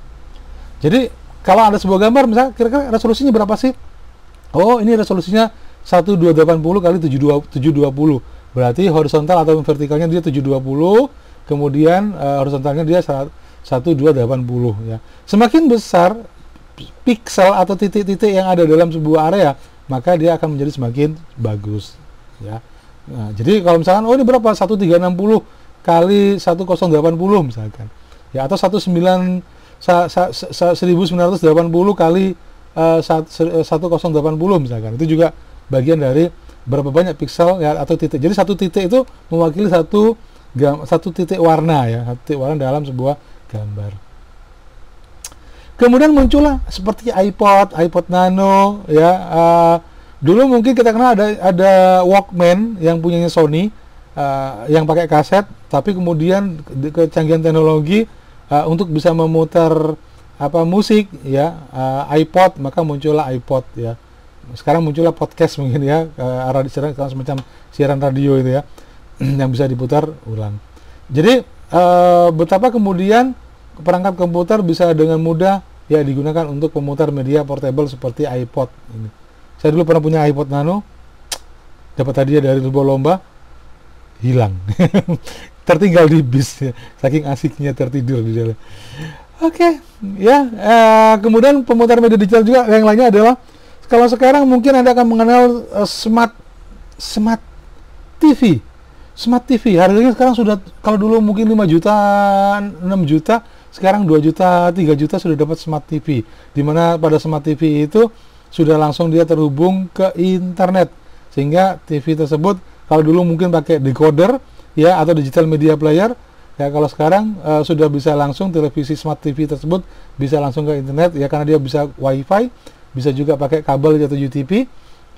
Jadi kalau ada sebuah gambar, misalnya kira-kira resolusinya berapa sih? Oh, ini resolusinya 1280 kali 720. Berarti horizontal atau vertikalnya dia 720, kemudian horizontalnya dia 1280 ya. Semakin besar piksel atau titik-titik yang ada dalam sebuah area, maka dia akan menjadi semakin bagus ya. Nah, jadi kalau misalkan ini berapa? 1360 kali 1080 misalkan. Ya, atau 1980 kali 1080 misalkan. Itu juga bagian dari berapa banyak piksel ya, atau titik. Jadi satu titik itu mewakili satu titik warna ya, satu titik warna dalam sebuah gambar. Kemudian muncullah seperti iPod Nano ya. Dulu mungkin kita kenal ada Walkman yang punyanya Sony, yang pakai kaset, tapi kemudian kecanggihan teknologi untuk bisa memutar musik ya, iPod, maka muncullah iPod ya. Sekarang muncullah podcast mungkin ya, semacam siaran radio itu ya, yang bisa diputar ulang. Jadi betapa kemudian perangkat komputer bisa dengan mudah ya digunakan untuk pemutar media portable seperti iPod ini. Saya dulu pernah punya iPod Nano, dapat hadiah dari sebuah lomba, hilang. Tertinggal di bis ya, saking asiknya tertidur di dalam. Oke, ya. Kemudian pemutar media digital juga yang lainnya adalah, kalau sekarang mungkin Anda akan mengenal smart TV. Smart TV harganya sekarang sudah, kalau dulu mungkin 5 juta, 6 juta, sekarang 2 juta, 3 juta sudah dapat smart TV. Dimana pada smart TV itu sudah langsung dia terhubung ke internet, sehingga TV tersebut kalau dulu mungkin pakai decoder ya, atau digital media player ya, kalau sekarang sudah bisa langsung televisi smart TV tersebut bisa langsung ke internet ya, karena dia bisa wifi, bisa juga pakai kabel atau UTP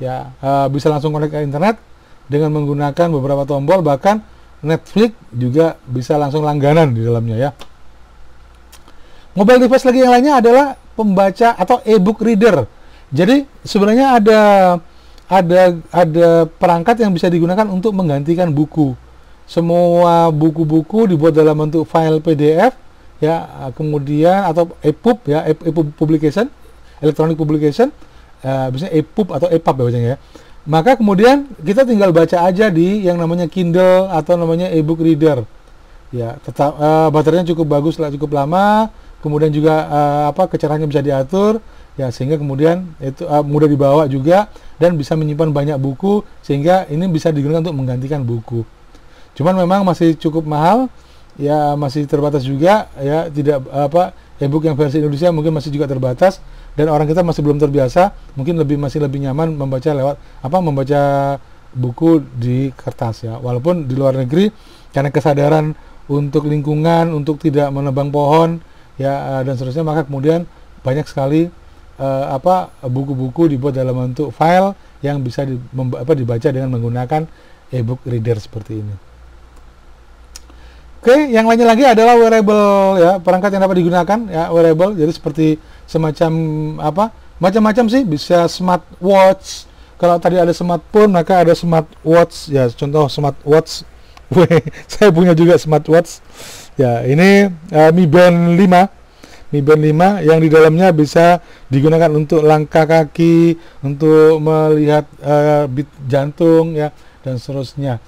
ya, bisa langsung connect ke internet dengan menggunakan beberapa tombol. Bahkan Netflix juga bisa langsung langganan di dalamnya ya. Mobile device lagi yang lainnya adalah pembaca atau e-book reader. Jadi sebenarnya ada perangkat yang bisa digunakan untuk menggantikan buku. Semua buku-buku dibuat dalam bentuk file PDF ya, kemudian atau EPUB ya, EPUB publication, electronic publication, biasanya EPUB atau EPUB ya bacanya ya. Maka kemudian kita tinggal baca aja di yang namanya Kindle atau namanya e-book reader. Ya, tetap baterainya cukup bagus lah, cukup lama, kemudian juga kecerahannya bisa diatur ya, sehingga kemudian itu mudah dibawa juga dan bisa menyimpan banyak buku, sehingga ini bisa digunakan untuk menggantikan buku. Cuman memang masih cukup mahal ya, masih terbatas juga ya, tidak e-book yang versi Indonesia mungkin masih juga terbatas, dan orang kita masih belum terbiasa, mungkin masih lebih nyaman membaca lewat membaca buku di kertas ya. Walaupun di luar negeri karena kesadaran untuk lingkungan, untuk tidak menebang pohon ya, dan seterusnya, maka kemudian banyak sekali buku-buku dibuat dalam bentuk file yang bisa dibaca dengan menggunakan e-book reader seperti ini. Oke, yang lainnya lagi adalah wearable ya, perangkat yang dapat digunakan ya, wearable. Jadi seperti semacam apa? Macam-macam sih, bisa smartwatch. Kalau tadi ada smartphone, maka ada smartwatch ya. Contoh smartwatch. Saya punya juga smartwatch. Ya, ini Mi Band 5. Mi Band 5 yang di dalamnya bisa digunakan untuk langkah kaki, untuk melihat beat jantung ya, dan seterusnya.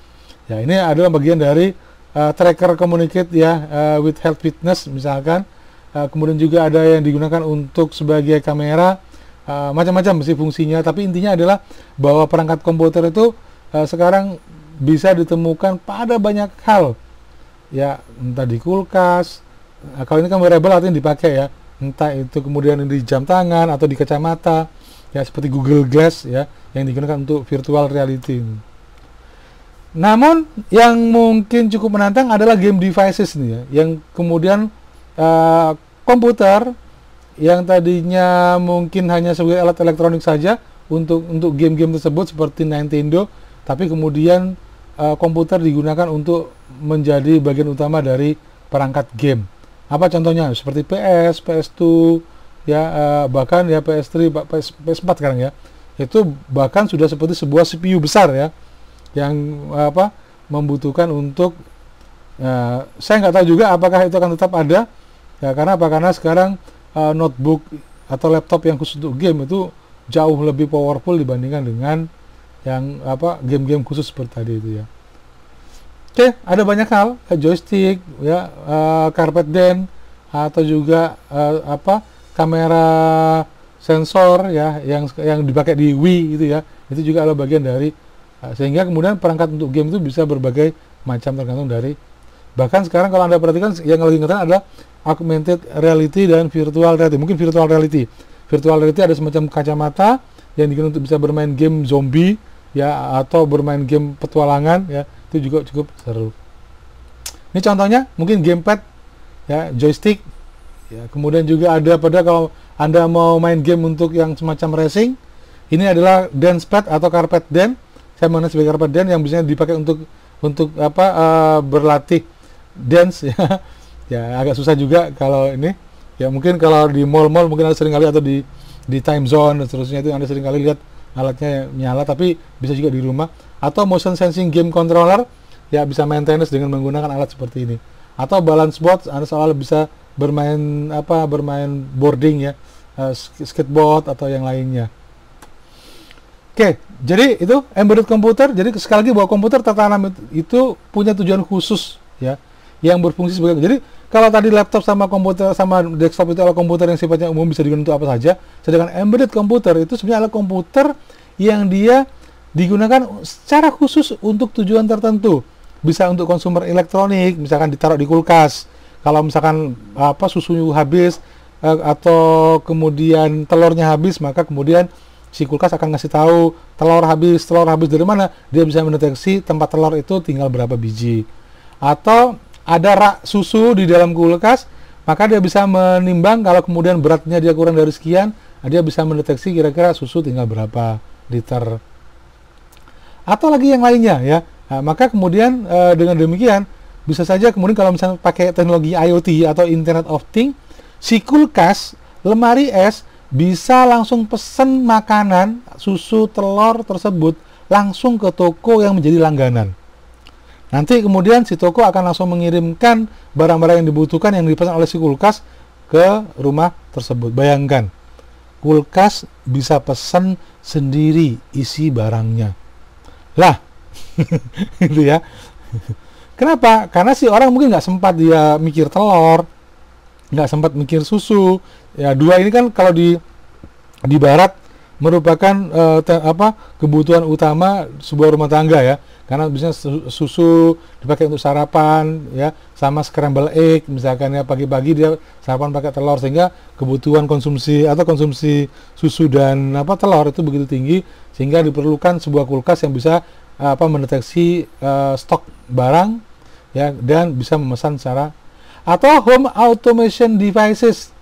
Ya, ini adalah bagian dari tracker communicate ya, with health fitness misalkan. Kemudian juga ada yang digunakan untuk sebagai kamera, macam-macam sih fungsinya, tapi intinya adalah bahwa perangkat komputer itu sekarang bisa ditemukan pada banyak hal ya, entah di kulkas, kalau ini kan wearable artinya dipakai ya, entah itu kemudian di jam tangan atau di kacamata ya, seperti Google Glass ya, yang digunakan untuk virtual reality. Namun yang mungkin cukup menantang adalah game devices nih ya, yang kemudian komputer yang tadinya mungkin hanya sebagai alat elektronik saja untuk game-game tersebut seperti Nintendo, tapi kemudian komputer digunakan untuk menjadi bagian utama dari perangkat game. Apa contohnya? Seperti PS, PS2 ya, bahkan ya PS3, PS4 sekarang ya. Itu bahkan sudah seperti sebuah CPU besar ya, yang membutuhkan untuk saya nggak tahu juga apakah itu akan tetap ada ya, karena apa? Karena sekarang notebook atau laptop yang khusus untuk game itu jauh lebih powerful dibandingkan dengan yang game-game khusus seperti tadi itu ya. Oke, ada banyak hal, joystick ya, carpet den, atau juga kamera sensor ya, yang dipakai di Wii itu ya, itu juga adalah bagian dari sehingga kemudian perangkat untuk game itu bisa berbagai macam tergantung dari, bahkan sekarang kalau Anda perhatikan yang lagi ngetren adalah augmented reality dan virtual reality. Mungkin virtual reality ada semacam kacamata yang digunakan untuk bisa bermain game zombie ya, atau bermain game petualangan ya, itu juga cukup seru. Ini contohnya mungkin gamepad ya, joystick ya, kemudian juga ada pada kalau Anda mau main game untuk yang semacam racing, ini adalah dance pad atau carpet den. Saya mengenai sebagai carpet den yang biasanya dipakai untuk berlatih dance ya. Ya agak susah juga kalau ini ya, mungkin kalau di mall-mall mungkin ada sering kali, atau di time zone dan seterusnya itu Anda sering kali lihat alatnya nyala, tapi bisa juga di rumah. Atau motion sensing game controller ya, bisa main tenis dengan menggunakan alat seperti ini. Atau balance board, Anda soal bisa bermain boarding ya, skateboard atau yang lainnya. Oke, jadi itu embedded computer. Jadi sekali lagi bahwa komputer tertanam itu punya tujuan khusus ya, yang berfungsi sebagai, jadi kalau tadi laptop sama komputer sama desktop itu adalah komputer yang sifatnya umum, bisa digunakan untuk apa saja. Sedangkan embedded computer itu sebenarnya adalah komputer yang dia digunakan secara khusus untuk tujuan tertentu. Bisa untuk konsumer elektronik, misalkan ditaruh di kulkas. Kalau misalkan susunya habis atau kemudian telurnya habis, maka kemudian si kulkas akan ngasih tahu telur habis dari mana. Dia bisa mendeteksi tempat telur itu tinggal berapa biji. Atau ada rak susu di dalam kulkas, maka dia bisa menimbang kalau kemudian beratnya dia kurang dari sekian, dia bisa mendeteksi kira-kira susu tinggal berapa liter. Atau lagi yang lainnya ya. Nah, maka kemudian dengan demikian bisa saja kemudian kalau misalnya pakai teknologi IoT atau Internet of Things, si kulkas, lemari es bisa langsung pesen makanan, susu, telur tersebut langsung ke toko yang menjadi langganan. Nanti kemudian si toko akan langsung mengirimkan barang-barang yang dibutuhkan yang dipesan oleh si kulkas ke rumah tersebut. Bayangkan, kulkas bisa pesan sendiri isi barangnya. Lah, gitu ya. Kenapa? Karena si orang mungkin nggak sempat dia mikir telur, nggak sempat mikir susu. Ya, dua ini kan kalau di barat merupakan kebutuhan utama sebuah rumah tangga ya. Karena biasanya susu dipakai untuk sarapan ya, sama scramble egg misalkan ya, pagi-pagi dia sarapan pakai telur, sehingga kebutuhan konsumsi susu dan telur itu begitu tinggi, sehingga diperlukan sebuah kulkas yang bisa mendeteksi stok barang ya, dan bisa memesan secara, atau home automation devices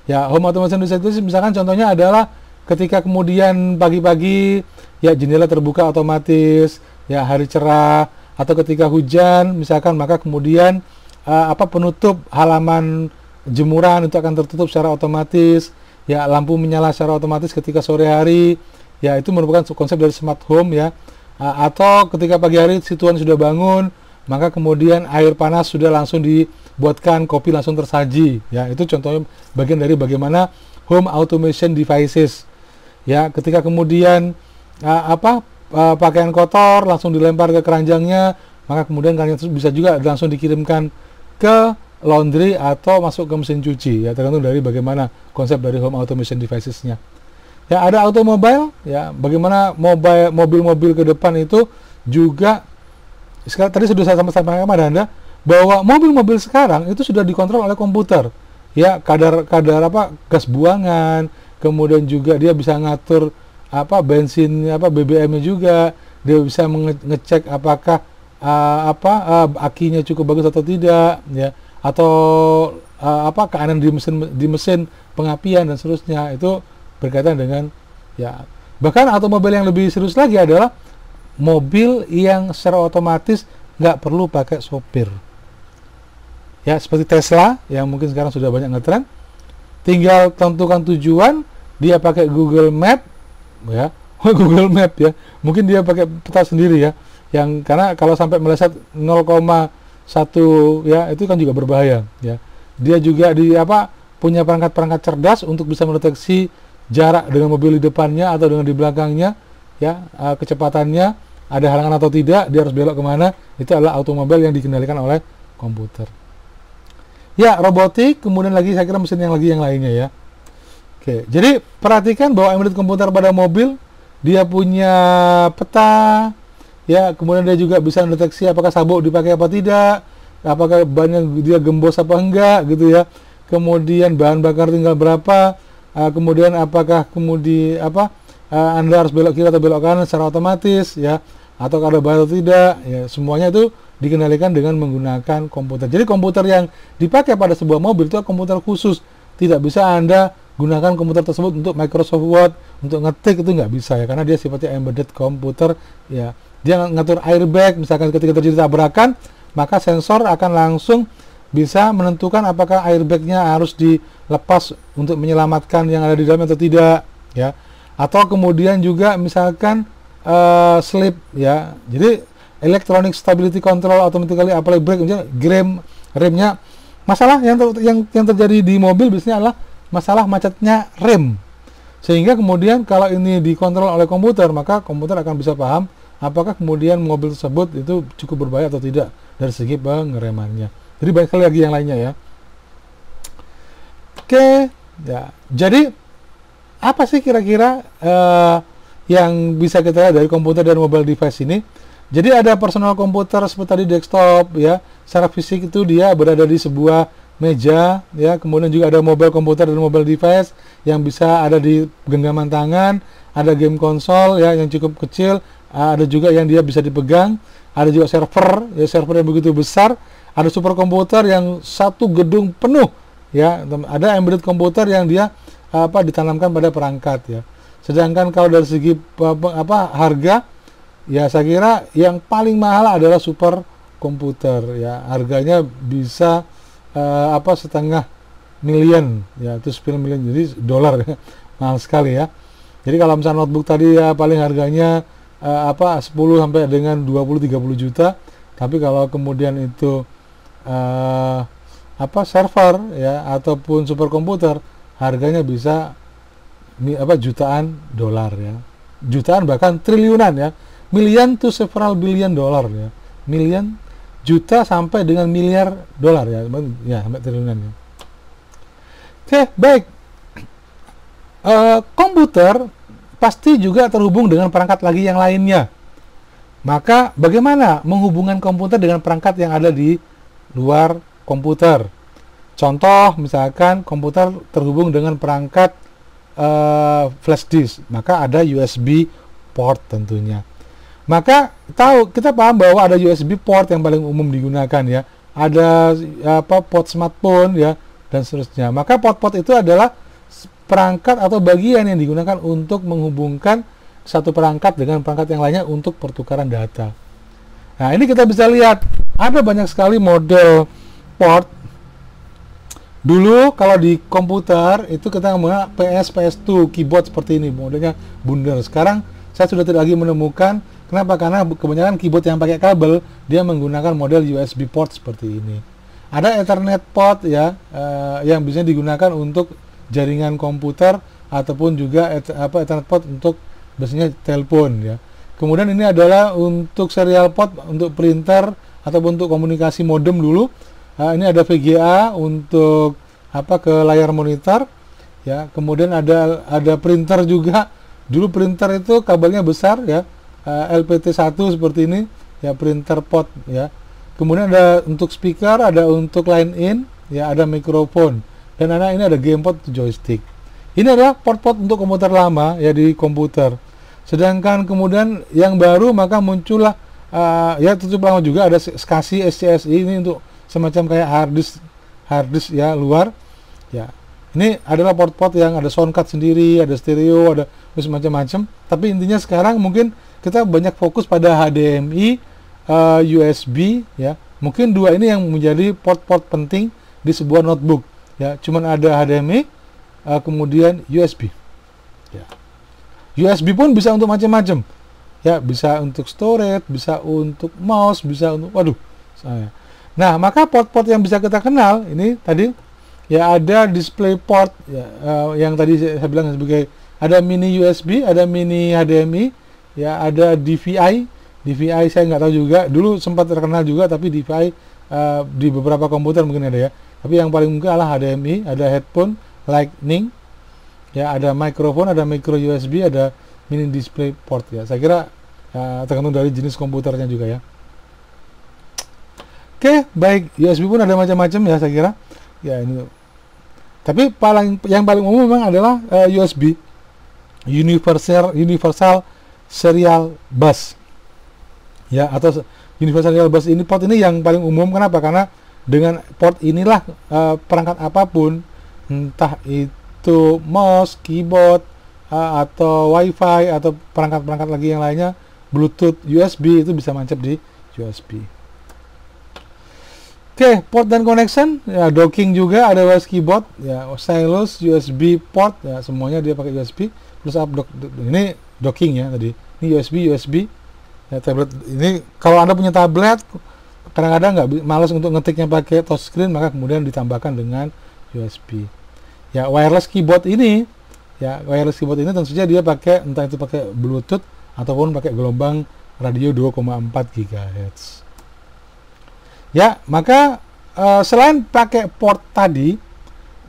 ya. Home automation devices misalkan contohnya adalah ketika kemudian pagi-pagi ya jendela terbuka otomatis ya, hari cerah, atau ketika hujan misalkan, maka kemudian penutup halaman jemuran itu akan tertutup secara otomatis, ya, lampu menyala secara otomatis ketika sore hari, ya, itu merupakan konsep dari smart home, ya. Atau ketika pagi hari si tuan sudah bangun, maka kemudian air panas sudah langsung dibuatkan, kopi langsung tersaji, ya. Itu contohnya bagian dari bagaimana home automation devices, ya. Ketika kemudian pakaian kotor langsung dilempar ke keranjangnya, maka kemudian keranjang itu bisa juga langsung dikirimkan ke laundry atau masuk ke mesin cuci, ya, tergantung dari bagaimana konsep dari home automation devices-nya. Ya, ada automobile, ya, bagaimana mobil-mobil ke depan itu juga sekarang tadi sudah saya sampaikan kepada Anda bahwa mobil-mobil sekarang itu sudah dikontrol oleh komputer, ya, kadar gas buangan, kemudian juga dia bisa ngatur bensinnya, BBM-nya juga, dia bisa mengecek apakah akinya cukup bagus atau tidak, ya, atau keadaan di mesin pengapian dan seterusnya. Itu berkaitan dengan, ya, bahkan automobil yang lebih serius lagi adalah mobil yang secara otomatis nggak perlu pakai sopir, ya, seperti Tesla yang mungkin sekarang sudah banyak ngetren, tinggal tentukan tujuan, dia pakai Google Map, ya, Google Map, ya, mungkin dia pakai peta sendiri, ya, yang karena kalau sampai meleset 0,1, ya, itu kan juga berbahaya, ya. Dia juga punya perangkat-perangkat cerdas untuk bisa mendeteksi jarak dengan mobil di depannya atau dengan di belakangnya, ya, kecepatannya, ada halangan atau tidak, dia harus belok kemana. Itu adalah automobil yang dikendalikan oleh komputer. Ya, robotik, kemudian lagi saya kira mesin yang lainnya, ya. Oke, jadi perhatikan bahwa embedded komputer pada mobil, dia punya peta, ya, kemudian dia juga bisa mendeteksi apakah sabuk dipakai apa tidak, apakah bannya dia gembos apa enggak, gitu, ya. Kemudian bahan bakar tinggal berapa, kemudian apakah Anda harus belok kiri atau belok kanan secara otomatis, ya, atau ada bahaya atau tidak, ya, semuanya itu dikendalikan dengan menggunakan komputer. Jadi komputer yang dipakai pada sebuah mobil itu komputer khusus, tidak bisa Anda gunakan komputer tersebut untuk Microsoft Word, untuk ngetik, itu nggak bisa, ya, karena dia sifatnya embedded komputer, ya. Dia ngatur airbag, misalkan ketika terjadi tabrakan, maka sensor akan langsung bisa menentukan apakah airbagnya harus dilepas untuk menyelamatkan yang ada di dalamnya atau tidak, ya. Atau kemudian juga misalkan slip, ya. Jadi electronic stability control automatically apply brake, misalnya remnya masalah yang terjadi di mobil biasanya adalah masalah macetnya rem, sehingga kemudian kalau ini dikontrol oleh komputer, maka komputer akan bisa paham apakah kemudian mobil tersebut itu cukup berbahaya atau tidak dari segi pengeremannya. Jadi banyak sekali lagi yang lainnya, ya. Oke, ya. Jadi apa sih kira-kira yang bisa kita lihat dari komputer dan mobile device ini? Jadi ada personal komputer seperti tadi desktop, ya. Secara fisik itu dia berada di sebuah meja, ya. Kemudian juga ada mobile komputer dan mobile device yang bisa ada di genggaman tangan. Ada game konsol, ya, yang cukup kecil. Ada juga yang dia bisa dipegang. Ada juga server, ya, server yang begitu besar. Ada superkomputer yang satu gedung penuh, ya. Ada embedded komputer yang dia ditanamkan pada perangkat, ya. Sedangkan kalau dari segi harga, ya, saya kira yang paling mahal adalah superkomputer, ya. Harganya bisa setengah miliar, ya, itu 10 miliar, jadi dolar, ya. Mahal sekali, ya. Jadi kalau misalnya notebook tadi, ya, paling harganya 10 sampai dengan 20-30 juta, tapi kalau kemudian itu server, ya, ataupun superkomputer, harganya bisa jutaan dolar, ya, jutaan bahkan triliunan, ya, million to several billion dollar, ya, million, juta sampai dengan miliar dolar, ya, sampai triliunan, ya. Oke, baik. Komputer pasti juga terhubung dengan perangkat lagi yang lainnya. Maka bagaimana menghubungkan komputer dengan perangkat yang ada di luar komputer? Contoh, misalkan komputer terhubung dengan perangkat flash disk, maka ada USB port tentunya. Maka kita paham bahwa ada USB port yang paling umum digunakan, ya. Ada port smartphone, ya, dan seterusnya. Maka port-port itu adalah perangkat atau bagian yang digunakan untuk menghubungkan satu perangkat dengan perangkat yang lainnya untuk pertukaran data. Nah, ini kita bisa lihat ada banyak sekali model port, dulu kalau di komputer itu kita menggunakan PS2 keyboard seperti ini, modelnya bundar. Sekarang saya sudah tidak lagi menemukan. Kenapa? Karena kebanyakan keyboard yang pakai kabel dia menggunakan model USB port seperti ini. Ada Ethernet port ya, yang bisa digunakan untuk jaringan komputer ataupun juga Ethernet port untuk biasanya telepon ya. Kemudian ini adalah untuk serial port untuk printer ataupun untuk komunikasi modem dulu. Ini ada VGA untuk ke layar monitor ya. Kemudian ada printer juga. Dulu printer itu kabelnya besar ya, LPT1 seperti ini ya, printer port ya. Kemudian ada untuk speaker, ada untuk line in ya, ada mikrofon, dan ini ada gamepad joystick. Ini adalah port-port untuk komputer lama ya, di komputer. Sedangkan kemudian yang baru maka muncullah ya, tutup lama juga ada SCSI. SCSI ini untuk semacam kayak hard disk ya, luar ya. Ini adalah port-port yang ada sound card sendiri, ada stereo, ada macam-macam. Tapi intinya sekarang mungkin kita banyak fokus pada HDMI, USB ya. Mungkin dua ini yang menjadi port-port penting di sebuah notebook ya. Cuman ada HDMI, kemudian USB ya. USB pun bisa untuk macam-macam ya, bisa untuk storage, bisa untuk mouse, bisa untuk Nah, maka port-port yang bisa kita kenal ini tadi ya, ada display port ya, yang tadi saya bilang sebagai ada mini USB, ada mini HDMI ya, ada DVI. DVI saya nggak tahu juga, dulu sempat terkenal juga, tapi DVI di beberapa komputer mungkin ada ya. Tapi yang paling mungkin adalah HDMI, ada headphone, lightning ya, ada mikrofon, ada micro USB, ada mini display port ya. Saya kira tergantung dari jenis komputernya juga ya. Oke, baik, USB pun ada macam-macam ya, saya kira ya. Ini tapi yang paling umum memang adalah USB, universal serial bus ya, atau universal serial bus. Ini port ini yang paling umum. Kenapa? Karena dengan port inilah perangkat apapun, entah itu mouse, keyboard, atau wifi, atau perangkat-perangkat lagi yang lainnya, Bluetooth, USB, itu bisa mancap di USB. Oke, port dan connection ya, docking juga ada wireless keyboard ya, stylus, USB port ya, semuanya dia pakai USB. Terus ini docking ya tadi. Ini USB ya, tablet. Ini kalau Anda punya tablet kadang-kadang nggak malas untuk ngetiknya pakai touchscreen, maka kemudian ditambahkan dengan USB. Ya, wireless keyboard ini tentu saja dia pakai, entah itu pakai Bluetooth ataupun pakai gelombang radio 2,4 GHz. Ya, maka selain pakai port tadi,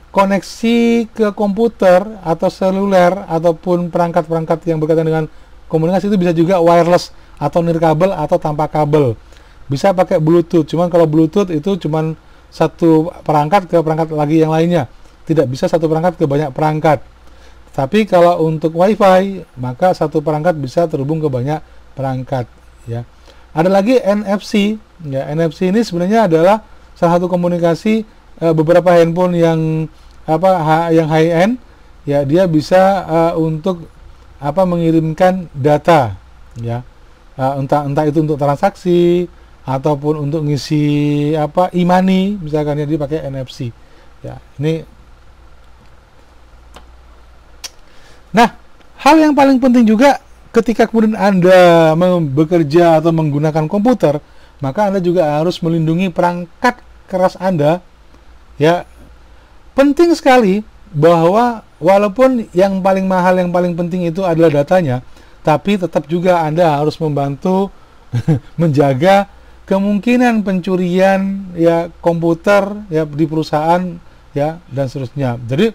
koneksi ke komputer atau seluler ataupun perangkat-perangkat yang berkaitan dengan komunikasi itu bisa juga wireless atau nirkabel atau tanpa kabel. Bisa pakai Bluetooth, cuman kalau Bluetooth itu cuman satu perangkat ke perangkat lagi yang lainnya. Tidak bisa satu perangkat ke banyak perangkat. Tapi kalau untuk WiFi, maka satu perangkat bisa terhubung ke banyak perangkat ya. Ada lagi NFC ya. NFC ini sebenarnya adalah salah satu komunikasi beberapa handphone yang high end ya, dia bisa untuk mengirimkan data ya, entah itu untuk transaksi ataupun untuk ngisi e-money misalkan ya, dia pakai NFC ya. Nah, hal yang paling penting juga ketika kemudian Anda bekerja atau menggunakan komputer, maka Anda juga harus melindungi perangkat keras Anda ya. Penting sekali bahwa walaupun yang paling mahal, yang paling penting itu adalah datanya, tapi tetap juga Anda harus membantu menjaga kemungkinan pencurian ya komputer ya di perusahaan ya, dan seterusnya. Jadi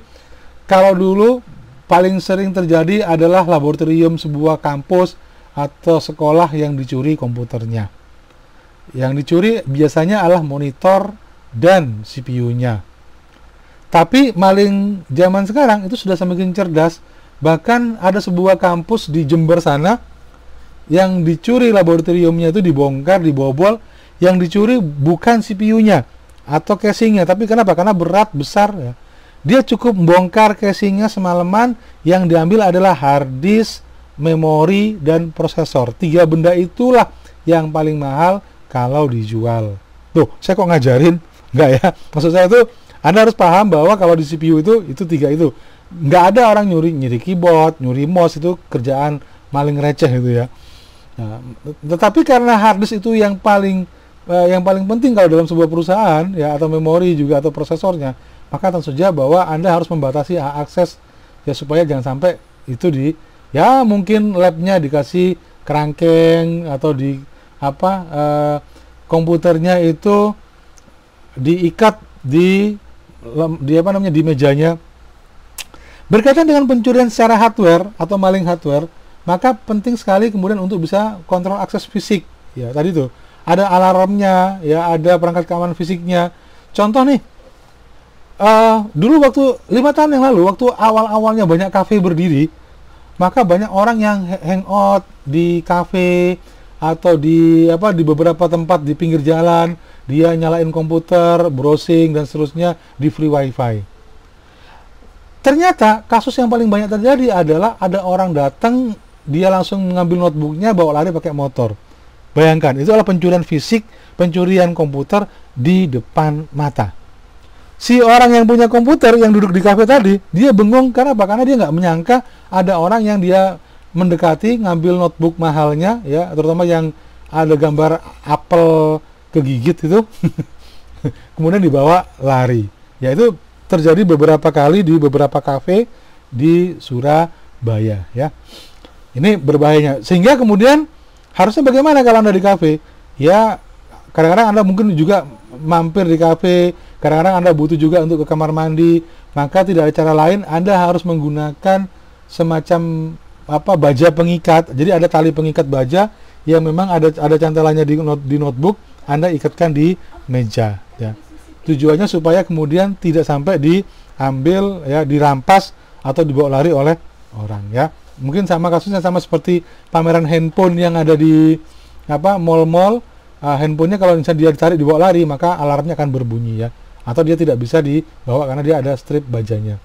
kalau dulu paling sering terjadi adalah laboratorium sebuah kampus atau sekolah yang dicuri komputernya. Yang dicuri biasanya adalah monitor dan CPU-nya. Tapi maling zaman sekarang itu sudah semakin cerdas. Bahkan ada sebuah kampus di Jember sana yang dicuri laboratoriumnya, itu dibongkar, dibobol. Yang dicuri bukan CPU-nya atau casing-nya, tapi kenapa? Karena berat, besar ya. Dia cukup membongkar casingnya semalaman, yang diambil adalah hard disk, memori, dan prosesor. 3 benda itulah yang paling mahal kalau dijual. Tuh, saya kok ngajarin Enggak ya. Maksud saya itu Anda harus paham bahwa kalau di CPU itu tiga itu. Nggak ada orang nyuri keyboard, nyuri mouse, itu kerjaan maling receh itu ya. Nah, tetapi karena hard disk itu yang paling penting kalau dalam sebuah perusahaan ya, atau memori juga atau prosesornya, maka tentu saja bahwa Anda harus membatasi akses ya, supaya jangan sampai itu ya mungkin labnya dikasih kerangkeng atau komputernya itu diikat di mejanya. Berkaitan dengan pencurian secara hardware atau maling hardware, maka penting sekali kemudian untuk bisa kontrol akses fisik. Ya, tadi tuh ada alarmnya, ya, ada perangkat keamanan fisiknya. Contoh nih, dulu waktu 5 tahun yang lalu, waktu awal-awalnya banyak kafe berdiri, maka banyak orang yang hangout di kafe atau di beberapa tempat di pinggir jalan, dia nyalain komputer, browsing dan seterusnya di free wifi. Ternyata kasus yang paling banyak terjadi adalah ada orang datang, dia langsung mengambil notebooknya, bawa lari pakai motor. Bayangkan, itu adalah pencurian fisik, pencurian komputer di depan mata. Si orang yang punya komputer yang duduk di kafe tadi, dia bengong karena apa? Karena dia nggak menyangka ada orang yang dia mendekati, ngambil notebook mahalnya, ya, terutama yang ada gambar apel kegigit itu, kemudian dibawa lari. Ya, itu terjadi beberapa kali di beberapa kafe di Surabaya, ya. Ini berbahayanya. Sehingga kemudian harusnya bagaimana kalau Anda di kafe? Ya, kadang-kadang Anda mungkin juga mampir di kafe, kadang-kadang Anda butuh juga untuk ke kamar mandi, maka tidak ada cara lain, Anda harus menggunakan semacam baja pengikat. Jadi ada tali pengikat baja yang memang ada cantelannya di notebook, Anda ikatkan di meja, ya. Tujuannya supaya kemudian tidak sampai diambil, ya, dirampas atau dibawa lari oleh orang, ya. Mungkin sama kasusnya sama seperti pameran handphone yang ada di mall-mall. Handphonenya kalau misalnya dia ditarik dibawa lari, maka alarmnya akan berbunyi, ya, atau dia tidak bisa dibawa karena dia ada strip bajanya.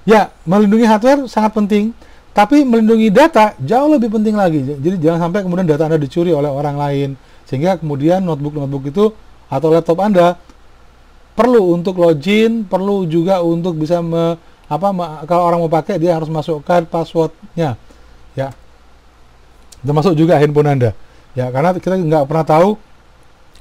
Ya, melindungi hardware sangat penting, tapi melindungi data jauh lebih penting lagi. Jadi jangan sampai kemudian data Anda dicuri oleh orang lain, sehingga kemudian notebook itu atau laptop Anda perlu untuk login, perlu juga untuk bisa kalau orang mau pakai, dia harus masukkan passwordnya, ya, termasuk juga handphone Anda, ya, karena kita nggak pernah tahu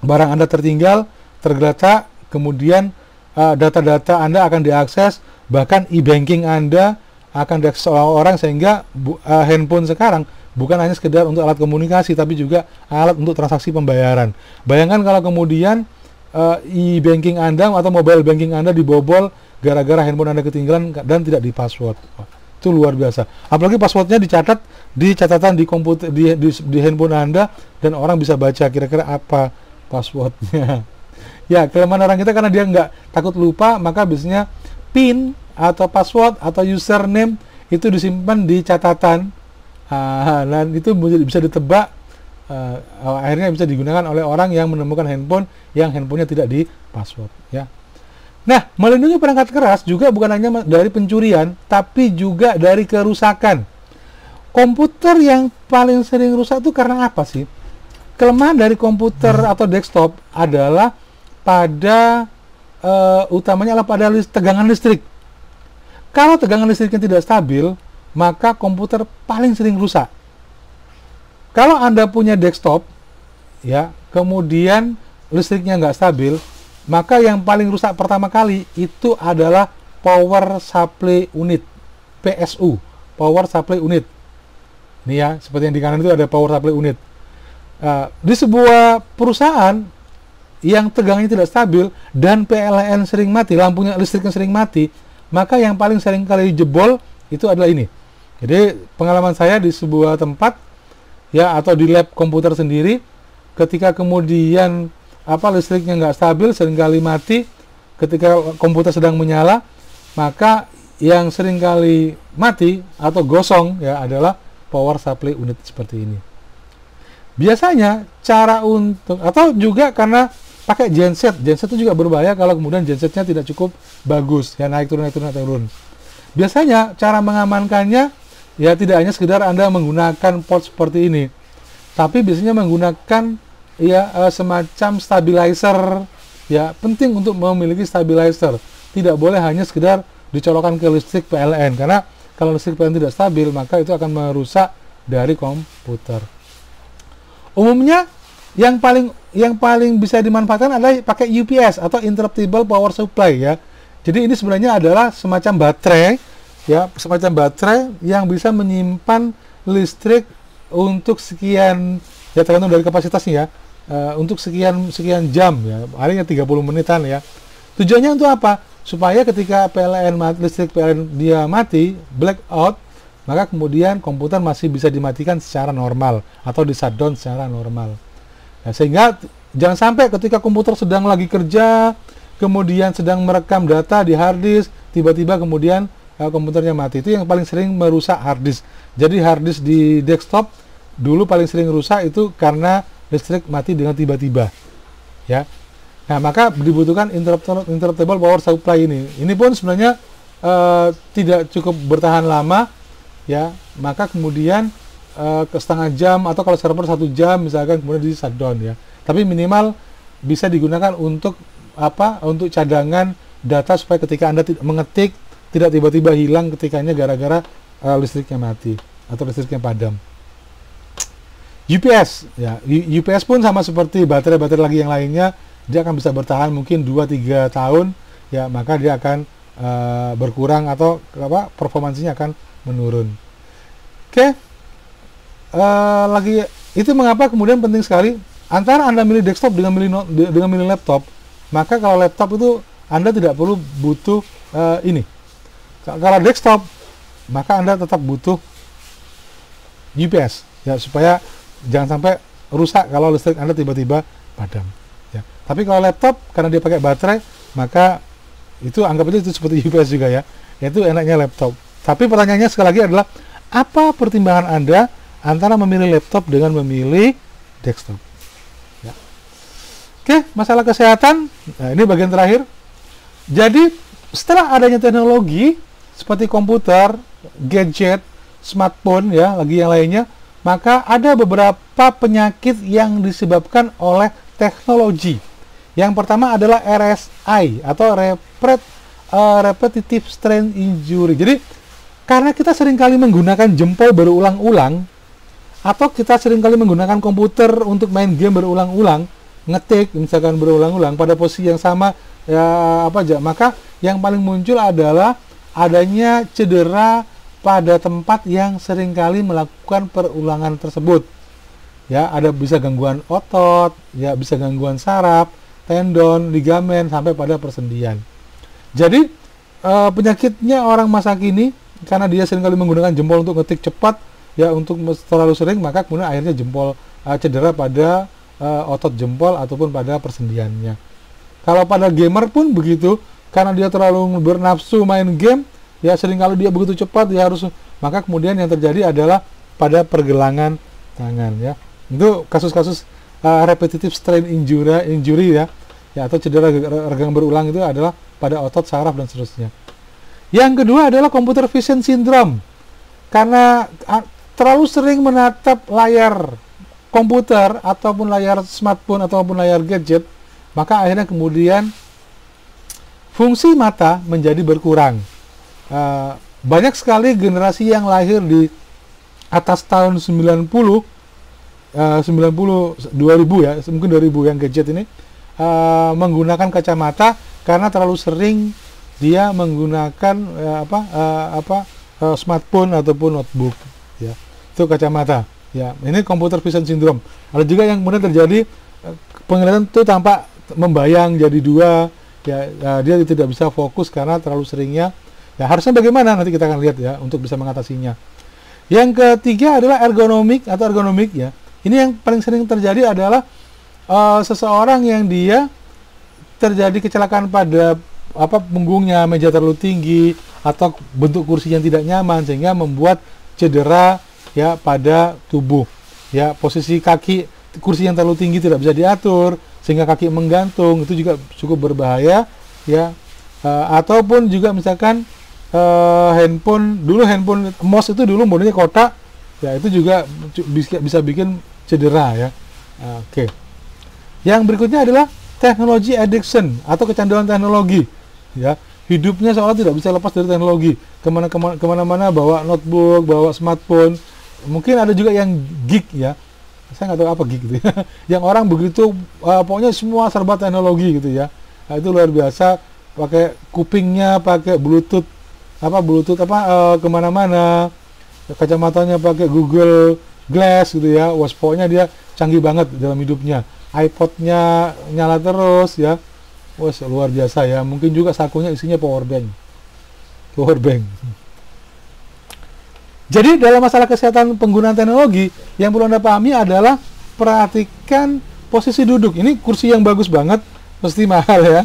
barang Anda tertinggal, tergeletak, kemudian data-data Anda akan diakses, bahkan e-banking Anda akan diakses oleh orang, sehingga handphone sekarang bukan hanya sekedar untuk alat komunikasi, tapi juga alat untuk transaksi pembayaran. Bayangkan kalau kemudian e-banking Anda atau mobile banking Anda dibobol gara-gara handphone Anda ketinggalan dan tidak di-password. Itu luar biasa. Apalagi passwordnya dicatat di catatan di komputer di handphone Anda, dan orang bisa baca kira-kira apa passwordnya. Ya, kelemahan orang kita karena dia nggak takut lupa, maka biasanya PIN atau password atau username itu disimpan di catatan. Dan itu bisa ditebak, akhirnya bisa digunakan oleh orang yang menemukan handphone yang handphonenya tidak di password, ya. Nah, melindungi perangkat keras juga bukan hanya dari pencurian, tapi juga dari kerusakan. Komputer yang paling sering rusak itu karena apa sih? Kelemahan dari komputer atau desktop adalah utamanya adalah pada tegangan listrik. Kalau tegangan listriknya tidak stabil, maka komputer paling sering rusak. Kalau Anda punya desktop, ya, kemudian listriknya nggak stabil, maka yang paling rusak pertama kali itu adalah power supply unit, PSU, power supply unit. Ini, ya, seperti yang di kanan itu ada power supply unit. Di sebuah perusahaan yang tegangannya tidak stabil dan PLN sering mati, lampunya listriknya sering mati, maka yang paling sering kali jebol itu adalah ini. Jadi pengalaman saya di sebuah tempat, ya, atau di lab komputer sendiri, ketika kemudian listriknya nggak stabil, seringkali mati ketika komputer sedang menyala, maka yang seringkali mati atau gosong, ya, adalah power supply unit seperti ini. Biasanya cara untuk, atau juga karena pakai genset itu juga berbahaya kalau kemudian gensetnya tidak cukup bagus, ya, naik turun. Biasanya cara mengamankannya, ya, tidak hanya sekedar Anda menggunakan port seperti ini, tapi biasanya menggunakan, ya, semacam stabilizer ya penting untuk memiliki stabilizer. Tidak boleh hanya sekedar dicolokkan ke listrik PLN, karena kalau listrik PLN tidak stabil maka itu akan merusak dari komputer. Umumnya yang paling bisa dimanfaatkan adalah pakai UPS atau interruptible power supply ya. Jadi ini sebenarnya adalah semacam baterai ya, semacam baterai yang bisa menyimpan listrik untuk sekian, ya tergantung dari kapasitasnya ya, untuk sekian jam ya, paling 30 menitan ya. Tujuannya untuk apa? Supaya ketika listrik PLN dia mati, blackout, maka kemudian komputer masih bisa dimatikan secara normal atau di shutdown secara normal. Nah, sehingga jangan sampai ketika komputer sedang lagi kerja, kemudian sedang merekam data di hard disk, tiba-tiba kemudian komputernya mati. Itu yang paling sering merusak hard disk. Jadi hard disk di desktop dulu paling sering rusak itu karena listrik mati dengan tiba-tiba. Ya. Nah, maka dibutuhkan interruptible power supply ini. Ini pun sebenarnya tidak cukup bertahan lama, ya. Maka kemudian ke setengah jam atau kalau server 1 jam misalkan, kemudian di shutdown ya. Tapi minimal bisa digunakan untuk apa? Untuk cadangan data supaya ketika Anda mengetik tidak tiba-tiba hilang ketikanya gara-gara listriknya mati atau listriknya padam. UPS ya, UPS pun sama seperti baterai-baterai lagi yang lainnya, dia akan bisa bertahan mungkin 2-3 tahun ya, maka dia akan berkurang atau performansinya akan menurun. Oke. Lagi itu mengapa kemudian penting sekali antara Anda milih desktop dengan milih laptop. Maka kalau laptop itu Anda tidak perlu butuh ini. Kalau desktop maka Anda tetap butuh UPS ya, supaya jangan sampai rusak kalau listrik Anda tiba-tiba padam ya. Tapi kalau laptop karena dia pakai baterai, maka itu anggap itu seperti UPS juga ya. Itu enaknya laptop. Tapi pertanyaannya sekali lagi adalah, apa pertimbangan Anda antara memilih laptop dengan memilih desktop? Ya. Oke, masalah kesehatan. Nah, ini bagian terakhir. Jadi, setelah adanya teknologi seperti komputer, gadget, smartphone, ya, lagi yang lainnya, maka ada beberapa penyakit yang disebabkan oleh teknologi. Yang pertama adalah RSI atau repetitive strain injury. Jadi, karena kita seringkali menggunakan jempol berulang-ulang, atau kita seringkali menggunakan komputer untuk main game berulang-ulang, ngetik misalkan berulang-ulang pada posisi yang sama ya apa aja, maka yang paling muncul adalah adanya cedera pada tempat yang seringkali melakukan perulangan tersebut. Ya, ada bisa gangguan otot, ya bisa gangguan saraf, tendon, ligamen sampai pada persendian. Jadi penyakitnya orang masa kini karena dia seringkali menggunakan jempol untuk ngetik cepat, ya untuk terlalu sering, maka kemudian akhirnya jempol cedera pada otot jempol ataupun pada persendiannya. Kalau pada gamer pun begitu, karena dia terlalu bernafsu main game, ya seringkali dia begitu cepat, dia harus, maka kemudian yang terjadi adalah pada pergelangan tangan ya. Itu kasus-kasus repetitive strain injury ya, atau cedera regang berulang itu adalah pada otot, saraf dan seterusnya. Yang kedua adalah computer vision syndrome. Karena terlalu sering menatap layar komputer ataupun layar smartphone ataupun layar gadget, maka akhirnya kemudian fungsi mata menjadi berkurang. Banyak sekali generasi yang lahir di atas tahun 90, 2000 ya, mungkin 2000 yang gadget ini menggunakan kacamata karena terlalu sering dia menggunakan smartphone ataupun notebook ya. Itu kacamata ya. Ini computer vision syndrome. Ada juga yang kemudian terjadi penglihatan itu tampak membayang jadi dua ya, dia tidak bisa fokus karena terlalu seringnya. Ya, harusnya bagaimana nanti kita akan lihat ya untuk bisa mengatasinya. Yang ketiga adalah ergonomik ya. Ini yang paling sering terjadi adalah seseorang yang dia terjadi kecelakaan pada punggungnya, meja terlalu tinggi atau bentuk kursi yang tidak nyaman sehingga membuat cedera ya pada tubuh. Ya, posisi kaki, kursi yang terlalu tinggi tidak bisa diatur sehingga kaki menggantung, itu juga cukup berbahaya ya. Ataupun juga misalkan handphone mouse itu dulu modelnya kotak ya, itu juga bisa bikin cedera ya. Oke. Yang berikutnya adalah teknologi addiction atau kecanduan teknologi, ya. Hidupnya seolah tidak bisa lepas dari teknologi. Kemana-mana bawa notebook, bawa smartphone. Mungkin ada juga yang geek, ya. Saya nggak tahu apa geek gitu ya. Yang orang begitu pokoknya semua serba teknologi gitu ya. Nah, itu luar biasa. Pakai kupingnya, pakai bluetooth kemana-mana. Kacamatanya pakai Google Glass gitu ya. Wah, pokoknya dia canggih banget dalam hidupnya. iPod-nya nyala terus ya. Wah, luar biasa ya. Mungkin juga sakunya isinya power bank. Jadi dalam masalah kesehatan penggunaan teknologi, yang perlu Anda pahami adalah perhatikan posisi duduk. Ini kursi yang bagus banget, pasti mahal ya.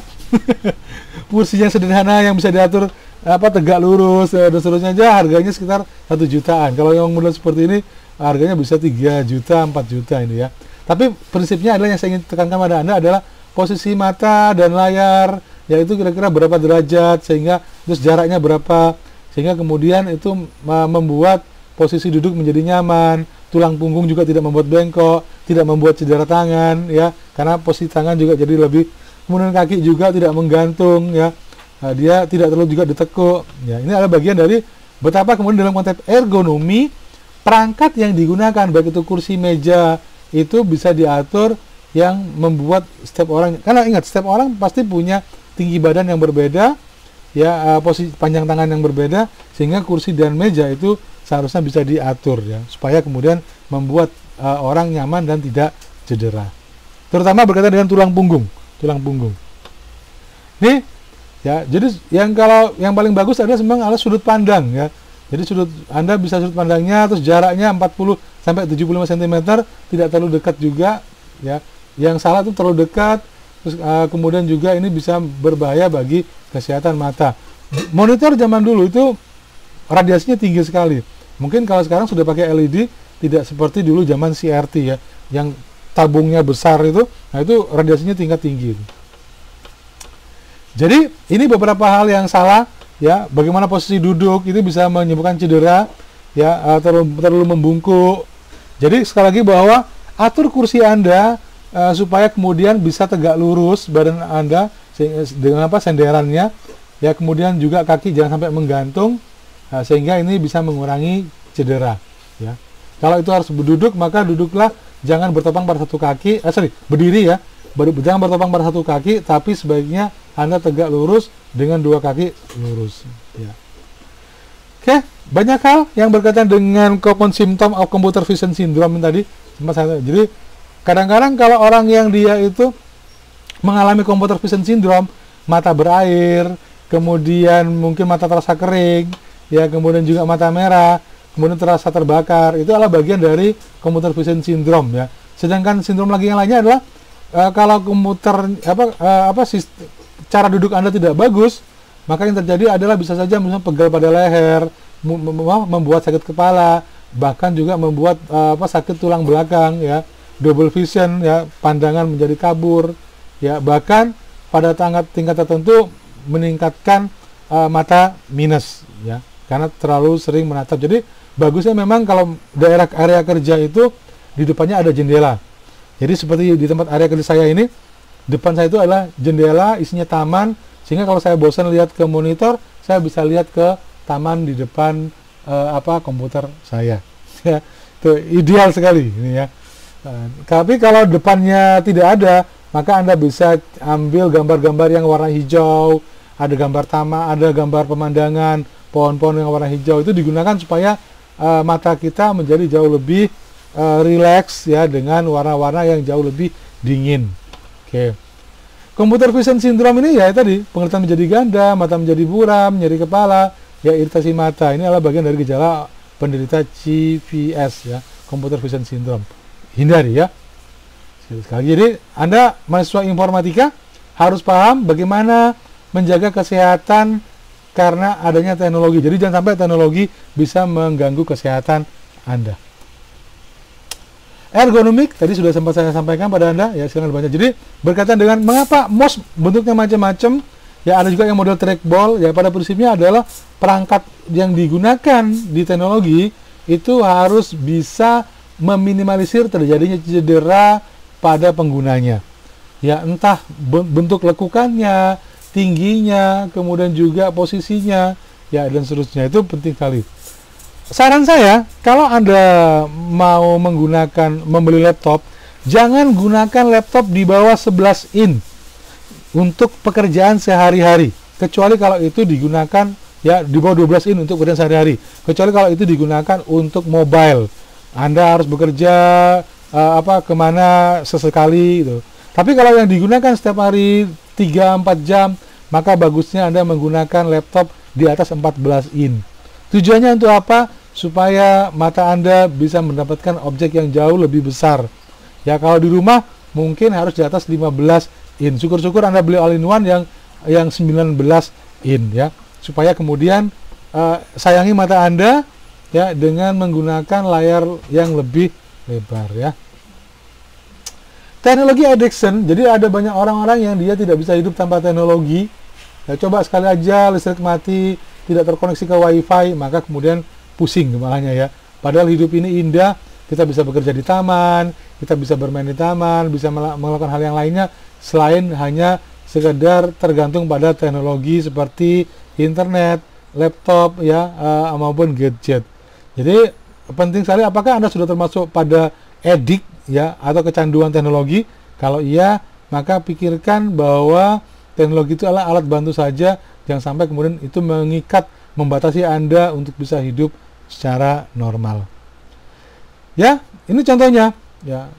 Kursi yang sederhana yang bisa diatur tegak lurus dan seterusnya aja harganya sekitar 1 jutaan. Kalau yang model seperti ini harganya bisa 3 juta, 4 juta ini ya. Tapi prinsipnya adalah yang saya ingin tekankan pada Anda adalah posisi mata dan layar, yaitu kira-kira berapa derajat, sehingga terus jaraknya berapa, sehingga kemudian itu membuat posisi duduk menjadi nyaman, tulang punggung juga tidak membuat bengkok, tidak membuat cedera tangan, ya, karena posisi tangan juga jadi lebih, kemudian kaki juga tidak menggantung, ya, dia tidak terlalu juga ditekuk, ya. Ini adalah bagian dari betapa kemudian dalam konteks ergonomi perangkat yang digunakan, baik itu kursi, meja, itu bisa diatur yang membuat setiap orang, karena ingat setiap orang pasti punya tinggi badan yang berbeda, ya, posisi panjang tangan yang berbeda, sehingga kursi dan meja itu seharusnya bisa diatur ya, supaya kemudian membuat orang nyaman dan tidak cedera. Terutama berkaitan dengan tulang punggung. Nih, ya, jadi kalau yang paling bagus adalah memang sudut pandang ya. Jadi Anda bisa sudut pandangnya, terus jaraknya 40 sampai 75 cm, tidak terlalu dekat juga ya. Yang salah itu terlalu dekat, terus kemudian juga ini bisa berbahaya bagi kesehatan mata. Monitor zaman dulu itu radiasinya tinggi sekali. Mungkin kalau sekarang sudah pakai LED, tidak seperti dulu zaman CRT ya, yang tabungnya besar itu, nah itu radiasinya tinggi. Jadi ini beberapa hal yang salah ya, bagaimana posisi duduk itu bisa menyebabkan cedera ya, terlalu membungkuk. Jadi sekali lagi bahwa atur kursi Anda supaya kemudian bisa tegak lurus badan Anda dengan senderannya ya, kemudian juga kaki jangan sampai menggantung, sehingga ini bisa mengurangi cedera ya. Kalau itu harus berduduk, maka duduklah, jangan bertopang pada satu kaki, berdiri ya, jangan bertopang pada satu kaki, tapi sebaiknya Anda tegak lurus dengan dua kaki lurus ya. Oke, banyak hal yang berkaitan dengan common symptom of computer vision syndrome tadi. Jadi kadang-kadang kalau orang yang dia itu mengalami computer vision syndrome, mata berair, kemudian mungkin mata terasa kering, ya, kemudian juga mata merah, kemudian terasa terbakar, itu adalah bagian dari computer vision syndrome ya. Sedangkan sindrom lagi yang lainnya adalah kalau cara duduk Anda tidak bagus, maka yang terjadi adalah bisa saja misalnya pegal pada leher, membuat sakit kepala, bahkan juga membuat sakit tulang belakang ya, double vision ya, pandangan menjadi kabur ya, bahkan pada tingkat tertentu meningkatkan mata minus ya, karena terlalu sering menatap. Jadi bagusnya memang kalau daerah area kerja itu di depannya ada jendela. Jadi seperti di tempat area kerja saya ini, depan saya itu adalah jendela, isinya taman, sehingga kalau saya bosan lihat ke monitor, saya bisa lihat ke taman di depan komputer saya. Ya, itu ideal sekali ini ya. Tapi kalau depannya tidak ada, maka Anda bisa ambil gambar-gambar yang warna hijau, ada gambar taman, ada gambar pemandangan, pohon-pohon yang warna hijau, itu digunakan supaya mata kita menjadi jauh lebih rileks ya, dengan warna-warna yang jauh lebih dingin. Oke. Computer vision syndrome ini ya tadi, penglihatan menjadi ganda, mata menjadi buram, nyeri kepala, ya, iritasi mata. Ini adalah bagian dari gejala penderita CVS ya, computer vision syndrome. Hindari ya. Jadi Anda mahasiswa informatika harus paham bagaimana menjaga kesehatan karena adanya teknologi. Jadi jangan sampai teknologi bisa mengganggu kesehatan Anda. Ergonomik tadi sudah sempat saya sampaikan pada Anda ya, silakan dibaca. Jadi berkaitan dengan mengapa mouse bentuknya macam-macam ya, ada juga yang model trackball ya, pada prinsipnya adalah perangkat yang digunakan di teknologi itu harus bisa meminimalisir terjadinya cedera pada penggunanya. ya entah bentuk lekukannya, tingginya, kemudian juga posisinya, ya dan seterusnya. Itu penting sekali. Saran saya, kalau Anda mau membeli laptop, jangan gunakan laptop di bawah 11 in untuk pekerjaan sehari-hari, kecuali kalau itu digunakan ya di bawah 12 in untuk pekerjaan sehari-hari, kecuali kalau itu digunakan untuk mobile. Anda harus bekerja kemana sesekali gitu. Tapi kalau yang digunakan setiap hari 3-4 jam, maka bagusnya Anda menggunakan laptop di atas 14 in. Tujuannya untuk apa? Supaya mata Anda bisa mendapatkan objek yang jauh lebih besar. Ya, kalau di rumah mungkin harus di atas 15 in. Syukur-syukur Anda beli all-in-one yang 19 in ya. Supaya kemudian sayangi mata Anda ya dengan menggunakan layar yang lebih lebar ya. Teknologi addiction, jadi ada banyak orang-orang yang dia tidak bisa hidup tanpa teknologi. Ya, coba sekali aja listrik mati, tidak terkoneksi ke wifi, maka kemudian pusing kepalanya ya. Padahal hidup ini indah, kita bisa bekerja di taman, kita bisa bermain di taman, bisa melakukan hal yang lainnya selain hanya sekedar tergantung pada teknologi seperti internet, laptop ya, maupun gadget. Jadi penting sekali, apakah Anda sudah termasuk pada edik ya atau kecanduan teknologi? Kalau iya, maka pikirkan bahwa teknologi itu adalah alat bantu saja, jangan sampai kemudian itu mengikat, membatasi Anda untuk bisa hidup secara normal. Ya, ini contohnya. Ya,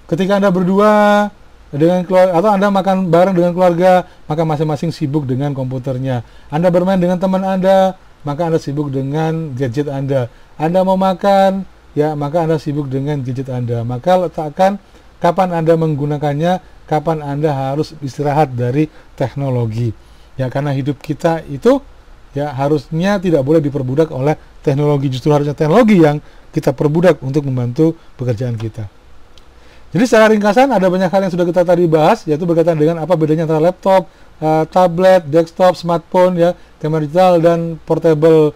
ketika Anda berdua dengan keluarga atau Anda makan bareng dengan keluarga, maka masing-masing sibuk dengan komputernya. Anda bermain dengan teman Anda, maka Anda sibuk dengan gadget Anda. Anda mau makan, ya, maka Anda sibuk dengan gadget Anda. Maka letakkan kapan Anda menggunakannya, kapan Anda harus istirahat dari teknologi. Ya, karena hidup kita itu ya harusnya tidak boleh diperbudak oleh teknologi, justru harusnya teknologi yang kita perbudak untuk membantu pekerjaan kita. Jadi secara ringkasan ada banyak hal yang sudah kita tadi bahas, yaitu berkaitan dengan apa bedanya antara laptop, tablet, desktop, smartphone ya, kamera digital dan portable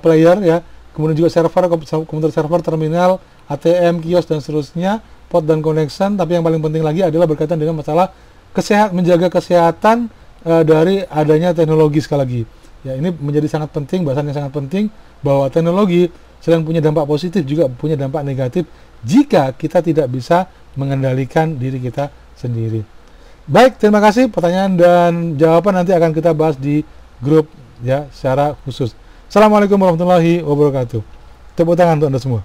player ya, kemudian juga server, komputer server, terminal, ATM, kios dan seterusnya, port dan connection. Tapi yang paling penting lagi adalah berkaitan dengan masalah menjaga kesehatan dari adanya teknologi sekali lagi. Ya, ini menjadi sangat penting, bahasan yang sangat penting, bahwa teknologi selain punya dampak positif juga punya dampak negatif jika kita tidak bisa mengendalikan diri kita sendiri. Baik, terima kasih. Pertanyaan dan jawaban nanti akan kita bahas di grup ya secara khusus. Assalamualaikum warahmatullahi wabarakatuh. Tepuk tangan untuk Anda semua.